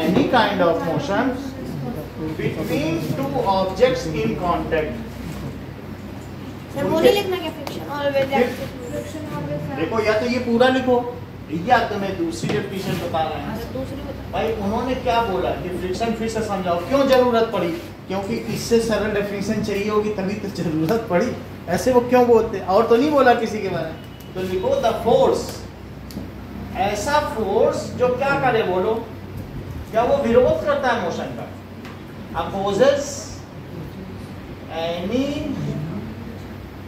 any kind of motion between two objects in contact. Sir वो नहीं लिखना क्या फ्रिक्शन ऑलवेज friction always देखो, या तो ये पूरा लिखो या तुम्हें दूसरी डेफिनेशन बता रहे हैं. दूसरी बता भाई उन्होंने क्या बोला कि फ्रिक्शन फिर से समझाओ. क्यों जरूरत पड़ी? क्योंकि इससे सरल डेफिनेशन चाहिए होगी तभी तो जरूरत पड़ी. ऐसे वो क्यों बोलते? और तो नहीं बोला किसी के बारे में. तो लिखो द फोर्स, ऐसा फोर्स जो क्या करे, बोलो. क्या वो विरोध करता है मोशन का? Opposes any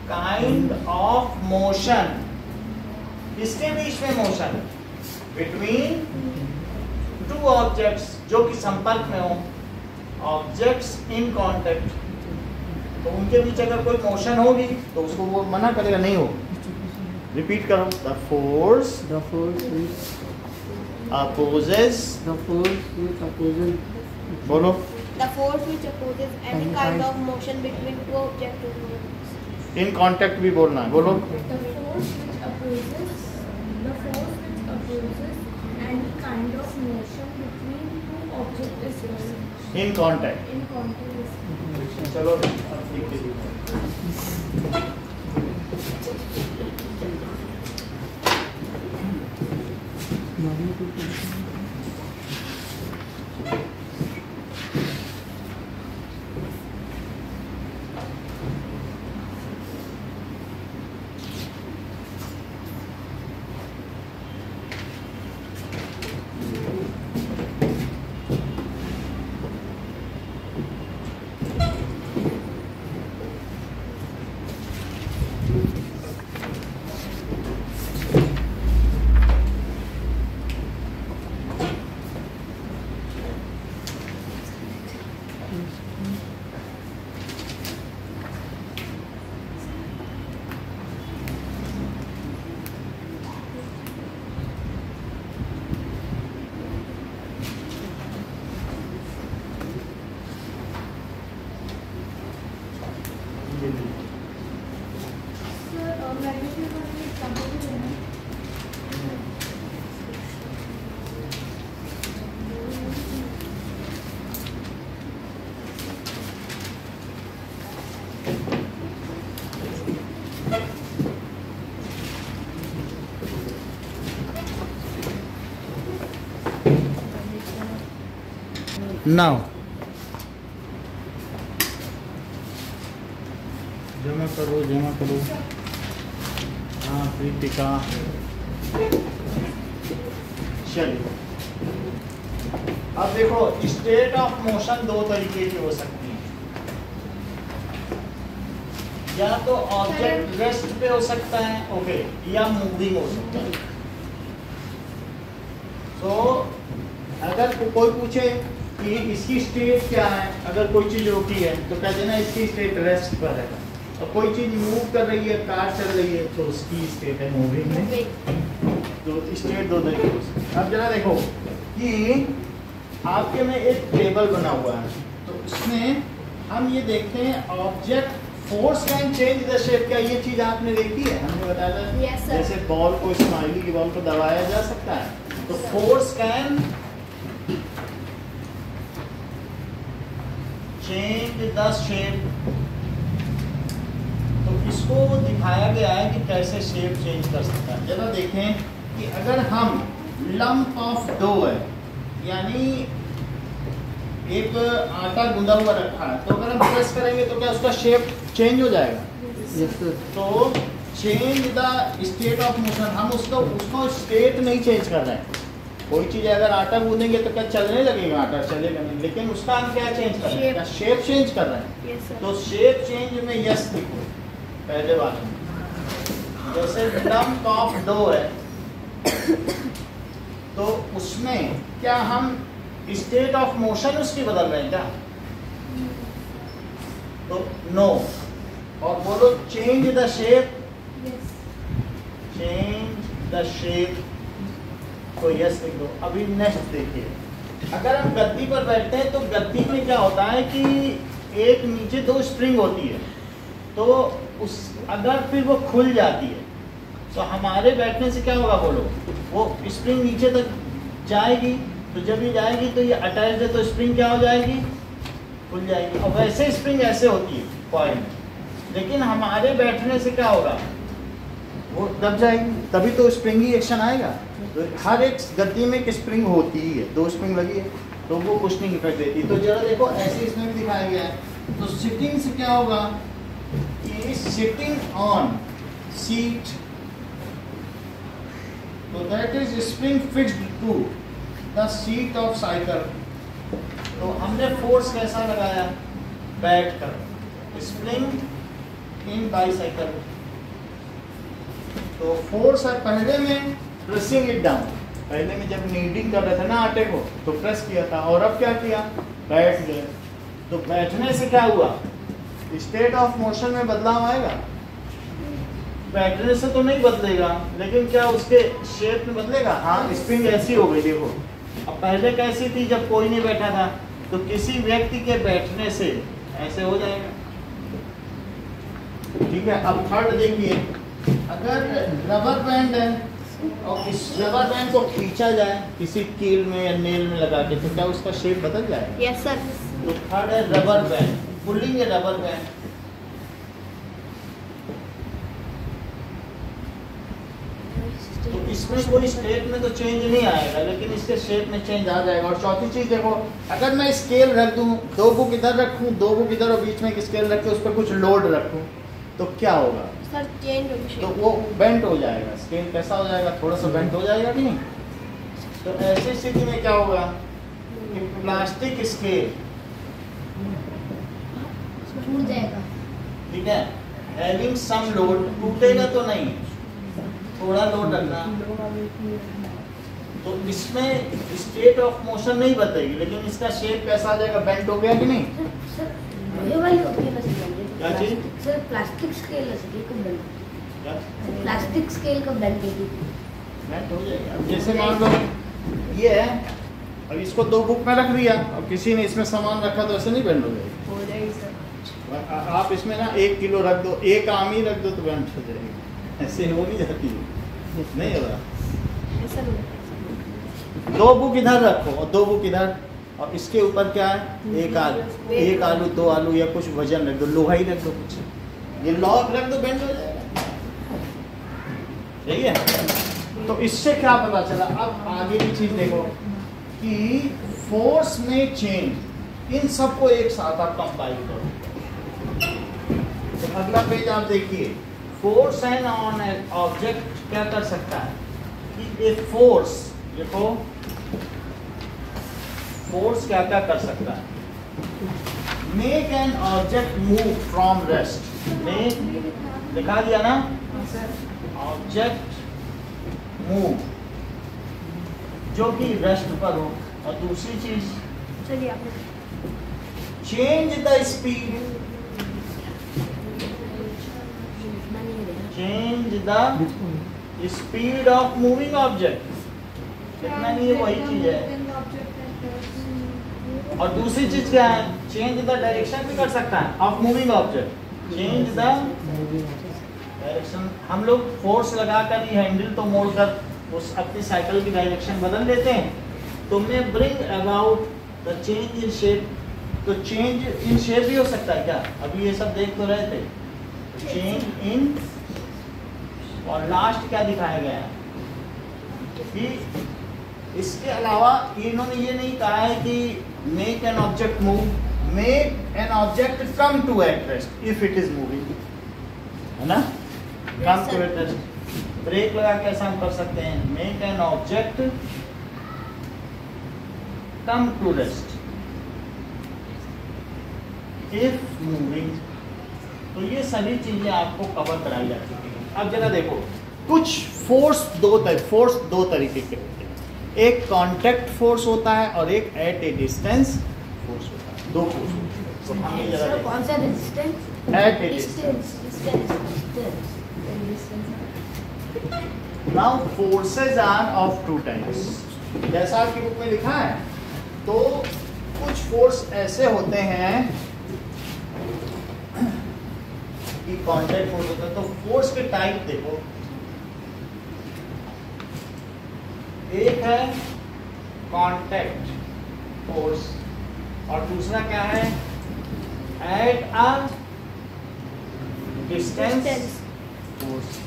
kind of motion. इसके बीच में मोशन बिटवीन टू ऑब्जेक्ट्स जो कि संपर्क में हो. ऑब्जेक्ट्स इन कांटेक्ट, तो उनके बीच अगर कोई मोशन होगी तो उसको वो मना करेगा, नहीं हो. रिपीट करो. द फोर्स which अपोजेस, बोलो. the force which opposes any kind of motion between two objects in contact भी बोलना है, बोलो. the force which opposes any kind of motion between two objects is in contact. in contact. चलो अब लिखते हैं. Now जमा करो. हाँ प्रीतिका, चलिए. अब देखो, स्टेट ऑफ मोशन दो तरीके की हो सकती है. या तो ऑब्जेक्ट रेस्ट पे हो सकता है, ओके, या मूविंग हो सकता है. तो अगर कोई पूछे कि इसकी स्टेट क्या है, अगर कोई चीज रुकी है तो कह देना इसकी स्टेट रेस्ट पर है. और कोई चीज मूव कर रही है, कार चल रही है, तो उसकी स्टेट है मूविंग में. तो स्टेट दो तरीके हो सकती है. अब जरा देखो कि आपके में एक टेबल बना हुआ है, तो उसमें हम ये देखते हैं object force can change the shape. क्या ये चीज आपने देखी है? हमने बताया था. Yes, sir. जैसे बॉल को, स्माइली की बॉल को दबाया जा सकता है, तो force can change the shape. तो इसको दिखाया गया है कि कैसे शेप चेंज कर सकता है. जरा देखें कि अगर हम लंप ऑफ डो है, यानी एक आटा गूंदा हुआ रखा है, तो अगर हम प्रेस करेंगे तो क्या उसका शेप चेंज हो जाएगा? Yes, sir. तो change the state of motion, हम उसको स्टेट नहीं चेंज कर रहे हैं. कोई चीज अगर आटा गूंदेंगे तो क्या चलने लगेगा? आटा चलेगा नहीं, लेकिन उसका हम क्या चेंज कर रहे हैं? क्या शेप चेंज कर रहे हैं? Yes, sir. तो शेप चेंज में यस लिखो पहले वाले में. जैसे लंप ऑफ डो है, तो उसमें क्या हम स्टेट ऑफ मोशन उसकी बदल रहे हैं क्या? तो नो। और बोलो change the shape, Yes. Change the shape, तो यस लिख दो। अभी नेक्स्ट देखिए, अगर हम गद्दी पर बैठते हैं तो गद्दी में क्या होता है कि एक नीचे 2 स्प्रिंग होती है, तो उस अगर फिर वो खुल जाती है तो हमारे बैठने से क्या होगा बोलो, वो स्प्रिंग नीचे तक जाएगी, तो जब ये जाएगी तो ये अटैच है तो स्प्रिंग क्या हो जाएगी, खुल जाएगी। और वैसे स्प्रिंग ऐसे होती है कॉइल में, लेकिन हमारे बैठने से क्या होगा, वो दब जाएगी, तभी तो स्प्रिंगी एक्शन आएगा। तो हर एक गद्दी में एक स्प्रिंग होती ही है, 2 स्प्रिंग लगी है तो वो कुशनिंग इफेक्ट देती है। तो जरा देखो ऐसे इसमें भी दिखाया गया है। तो सिटिंग से क्या होगा कि सिटिंग ऑन सीट, तो that is spring fixed to the seat of cycle. तो हमने फोर्स कैसा लगाया, बैठ कर, स्प्रिंग इन बाईसाइकिल। तो फोर्स है पहले में प्रेसिंग इट डाउन, पहले में जब नीडिंग कर रहे थे ना आटे को तो प्रेस किया था, और अब क्या किया, बैठ गए। तो बैठने से क्या हुआ, स्टेट ऑफ मोशन में बदलाव आएगा। बैठने से तो नहीं बदलेगा, लेकिन क्या उसके शेप में बदलेगा। हाँ, स्प्रिंग ऐसी हो गई देखो। अब पहले कैसी थी जब कोई नहीं बैठा था, तो किसी व्यक्ति के बैठने से ऐसे हो जाएगा। ठीक है, अब थर्ड देखिए, अगर रबर बैंड है और इस रबर बैंड को खींचा जाए किसी कील में या नेल में लगा के, तो क्या उसका शेप बदल जाएगा। Yes, sir. तो थर्ड है रबर बैंड, पुलिंग है रबर बैंड। तो इसमें कोई स्टेट में तो चेंज नहीं आएगा, लेकिन इसके शेप में चेंज आ जाएगा। और चौथी चीज देखो, अगर मैं स्केल रख दूं, 2 बुक इधर रखूं, 2 बुक इधर, और बीच में एक स्केल रख के उस पर कुछ लोड रखूं, तो क्या होगा, Sir, change of shape. तो वो बेंट हो जाएगा। स्केल कैसा हो जाएगा, थोड़ा सा बेंट हो जाएगा कि नहीं। तो ऐसी स्थिति में क्या होगा कि प्लास्टिक स्केल, टूट जाएगा। ठीक है, हैविंग सम लोड, टूटेगा तो नहीं, थोड़ा लोड रखना, तो इसमें स्टेट ऑफ मोशन नहीं बदलेगी, लेकिन इसका शेप कैसा आ जाएगा, बेंट हो गया कि नहीं। सर ये वाली होती है ना क्या चीज? सर प्लास्टिक स्केल है कब बन, क्या प्लास्टिक स्केल कब बनती थी। बेंट हो जाएगा। अब जैसे मान लो ये है, अब इसको 2 बुक में रख दिया, अब किसी ने इसमें सामान रखा तो ऐसे नहीं बेंट हो जाएगी। हो जाएगी सर। आप इसमें ना 1 किलो रख दो, 1 आम ही रख दो तो बेंट हो जाएगी, ऐसे हो नहीं जाती है, नहीं हो रहा। ऐसा 2 बुक इधर रखो और 2 बुक इधर, और इसके ऊपर क्या है, 1 आलू 2 आलू या कुछ वजन रख दो, लोहा ही रख दो, कुछ ये लॉक रख दो, बेंड हो जाएगा। सही है। तो इससे क्या पता चला, अब आगे की चीज देखो कि फोर्स में चेंज, इन सबको एक साथ आप कंपाइल करो। तो अगला पेज आप देखिए, force and on an object क्या कर सकता है कि एक फोर्स, देखो फोर्स क्या क्या कर सकता है, make an object move from rest, make दिखा दिया ना, ऑब्जेक्ट मूव जो कि रेस्ट पर हो, और दूसरी चीज चलिए आप change the speed, change the speed of moving object, इतना नहीं है, वही चीज है। और दूसरी चीज क्या है, चेंज द डायरेक्शन भी कर सकता है of moving object, change the direction. हम लोग फोर्स लगाकर ही हैंडल तो मोड़कर उस अपनी साइकिल की डायरेक्शन बदल देते हैं। तो मैं bring about the change in shape, तो चेंज इन शेप भी हो सकता है क्या, अभी ये सब देख तो रहे थे, चेंज इन। और लास्ट क्या दिखाया गया है कि इसके अलावा इन्होंने ये नहीं कहा है कि make an object move, make an object come to at rest if it is moving, है ना, come to at rest. Brake लगा के ऐसा हम कर सकते हैं, make an object come to rest if moving. तो ये सभी चीजें आपको कवर कराई जा चुकी हैं। अब जरा देखो, कुछ फोर्स दो तरीके के होते हैं, एक कांटेक्ट फोर्स होता है और एक एट ए डिस्टेंस फोर्स होता है, 2 फोर्स होते हैं। तो हम ये जगह सर कौन सा resistance? At a distance. Now forces are of two types, जैसा आपकी बुक में लिखा है। तो कुछ फोर्स ऐसे होते हैं कि कांटेक्ट फोर्स होता है। तो फोर्स के टाइप देखो, एक है कांटेक्ट फोर्स और दूसरा क्या है, एट अ डिस्टेंस फोर्स।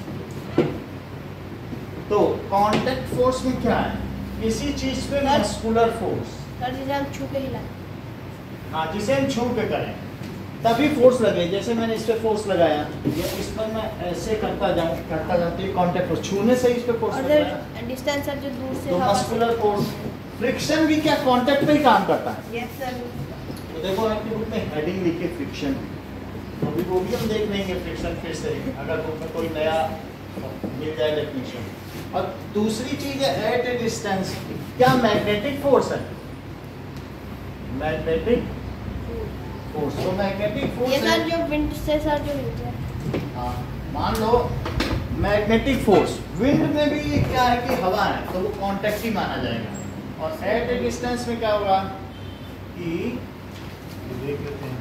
तो कांटेक्ट फोर्स में क्या है, किसी चीज पे मस्कुलर फोर्स, सर जिसे हम छू के हिला, हाँ जिसे हम छू के करें तभी फोर्स लगे। जैसे मैंने इस पे फोर्स लगाया, या इस पर मैं ऐसे करता जाऊं तो ये कांटेक्ट फोर्स, छूने से इस पे फोर्स और लगाया डिस्टेंस सर जो दूर से तो हवा से- मस्कुलर फोर्स। फ्रिक्शन भी क्या कांटेक्ट पे ही काम करता है। Yes sir. तो देखो आपकी बुक में हेडिंग लिखी फ्रिक्शन, अभी वो भी हम देख लेंगे फ्रिक्शन फिर से, अगर बुक में कोई नया मिल जाए डेफिनेशन। और दूसरी चीज है एट ए डिस्टेंस, क्या मैग्नेटिक फोर्स है, मैग्नेटिक फोर्स। तो मैग्नेटिक फोर्स ये सर जो विंड से सर जो हिलता है। हाँ, मान लो मैग्नेटिक फोर्स, विंड में भी क्या है कि हवा है तो वो कांटेक्ट ही माना जाएगा। और एट ए डिस्टेंस में क्या होगा कि देख लेते हैं,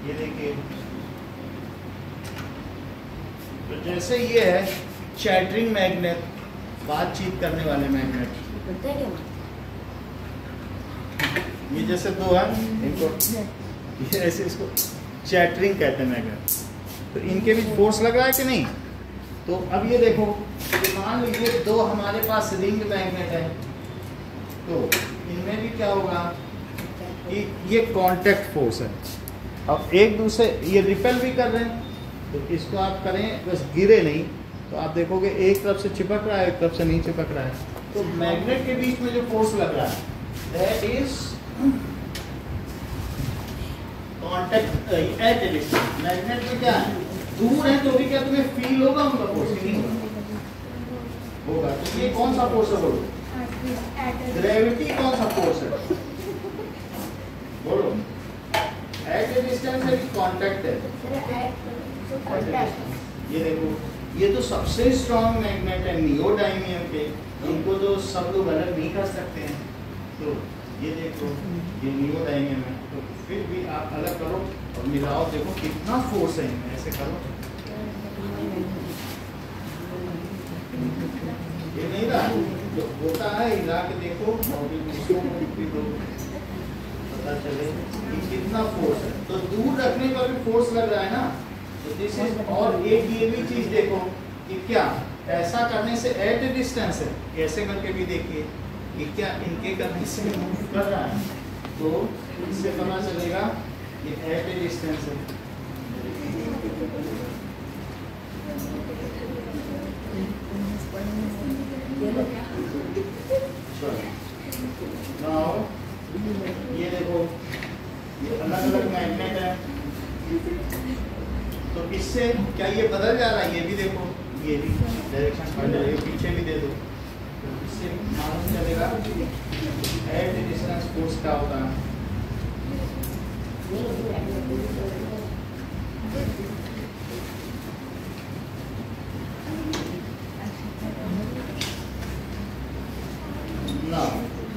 ये देखिए, तो जैसे ये है चैटरिंग मैग्नेट, बातचीत करने वाले मैग्नेट, करते हैं क्या? ये जैसे दो है, इनको ये ऐसे इसको चैटरिंग कहते हैं मैग्नेट। तो इनके भी फोर्स लग रहा है कि नहीं। तो अब ये देखो, मान लीजिए दो हमारे पास रिंग मैग्नेट है, तो इनमें भी क्या होगा कि ये कांटेक्ट फोर्स है। अब एक दूसरे ये रिपेल भी कर रहे हैं, तो इसको आप करें बस गिरे नहीं, तो आप देखोगे एक तरफ से चिपक रहा है, एक तरफ से नहीं चिपक रहा है। तो मैग्नेट के बीच में जो फोर्स लग रहा है that is contact at a distance. Magnet में क्या है, दूर है तो भी क्या तुम्हें फील होगा उनका फोर्स, नहीं होगा। तो ये कौन सा फोर्स है बोलो, ग्रेविटी कौन सा फोर्स है बोलो, एट ए डिस्टेंस है कि कांटेक्ट है। ये देखो, ये तो सबसे स्ट्रॉन्ग मैग्नेट है नियोडायमियम के, इनको तो सब लोग अलग नहीं कर सकते हैं। तो ये देखो, ये नियोडायमियम है, तो फिर भी आप अलग करो और मिलाओ, देखो कितना फोर्स है इनमें। ऐसे करो, ये नहीं रहा जो होता है, हिला के देखो और फिर पता चले कि कितना फोर्स है। तो दूर रखने पर भी फोर्स लग रहा है ना, तो दिस इज। और एक ये भी चीज देखो कि क्या ऐसा करने से एट ए डिस्टेंस है, ऐसे करके भी देखिए कि क्या इनके करने से मूव कर रहा है, तो इससे पता चलेगा ये एट ए डिस्टेंस है। नाउ ये देखो, ये अलग अलग मैग्नेट है, तो इससे क्या ये बदल जा रहा है, ये भी देखो, ये भी डायरेक्शन बदल रही है, पीछे भी दे दो, तो इससे मालूम चलेगा एट ए डिस्टेंस फोर्स क्या होता है। Now,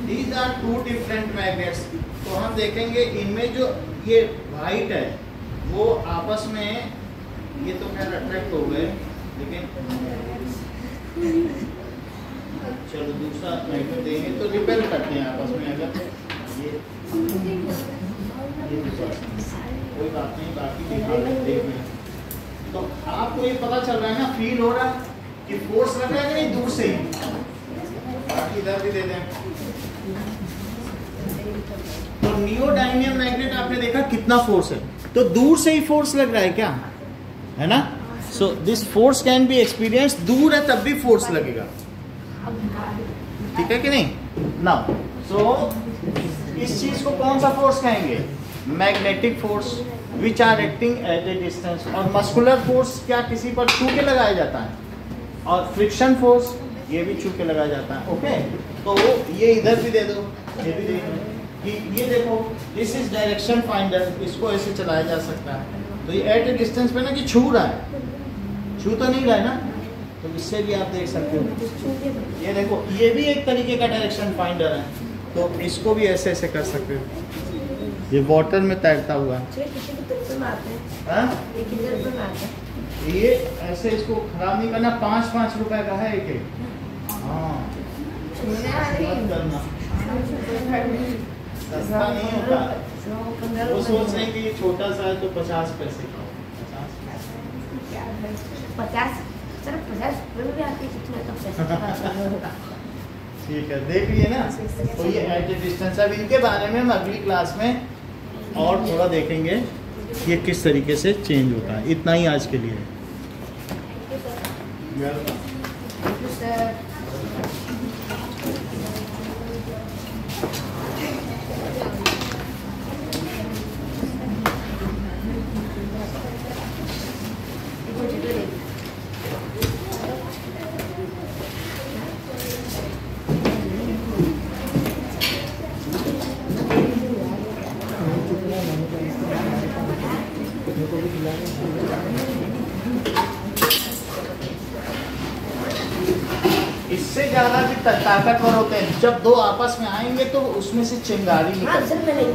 these are two different magnets. तो हम देखेंगे इनमें जो ये वाइट है वो आपस में, ये तो खैर अट्रैक्ट हो गए, लेकिन चलो दूसरा मैग्नेट देंगे तो रिपेल करते हैं आपस में। अगर ये कोई बात नहीं, बाकी दिखा देख लें। तो आपको ये पता चल रहा है ना, फील हो रहा है कि फोर्स लग रहा है कि नहीं दूर से ही। बाकी इधर भी दे दें। तो नियोडायमियम मैग्नेट आपने देखा कितना फोर्स है, तो दूर से ही फोर्स लग रहा है क्या, है ना। So this force can be experience, दूर है तब भी फोर्स लगेगा, ठीक है कि नहीं। नाउ सो इस चीज को कौन सा फोर्स कहेंगे, magnetic force which are acting at a distance. और मस्कुलर फोर्स क्या किसी पर छू के लगाया जाता है, और फ्रिक्शन फोर्स ये भी छू के लगाया जाता है। ओके, तो ये इधर भी दे दो, ये भी दे दो कि ये देखो दिस इज डायरेक्शन फाइंडर, इसको ऐसे चलाया जा सकता है। तो ये एट ए डिस्टेंस पे ना कि छू रहा है, छू तो नहीं रहा है ना, तो इससे भी आप देख सकते हो। ये देखो ये भी एक तरीके का डायरेक्शन फाइंडर है, तो इसको भी ऐसे ऐसे कर सकते हो। ये वाटर में तैरता हुआ है, ये ऐसे इसको खराब नहीं करना। 5-5 रुपए का है एक एक। हाँ करना सस्ता नहीं होता। वो सोच रहे कि ये छोटा सा है तो 50 पैसे का। 50 भी आती है। ठीक है, देख लिए ना। तो ये एट ए डिस्टेंस। अब इनके बारे में हम अगली क्लास में और थोड़ा देखेंगे ये किस तरीके से चेंज होता है। इतना ही आज के लिए। Thank you, sir. इससे ज्यादा भी ताकतवर होते हैं। जब दो आपस में आएंगे तो उसमें से चिंगारी निकलती है।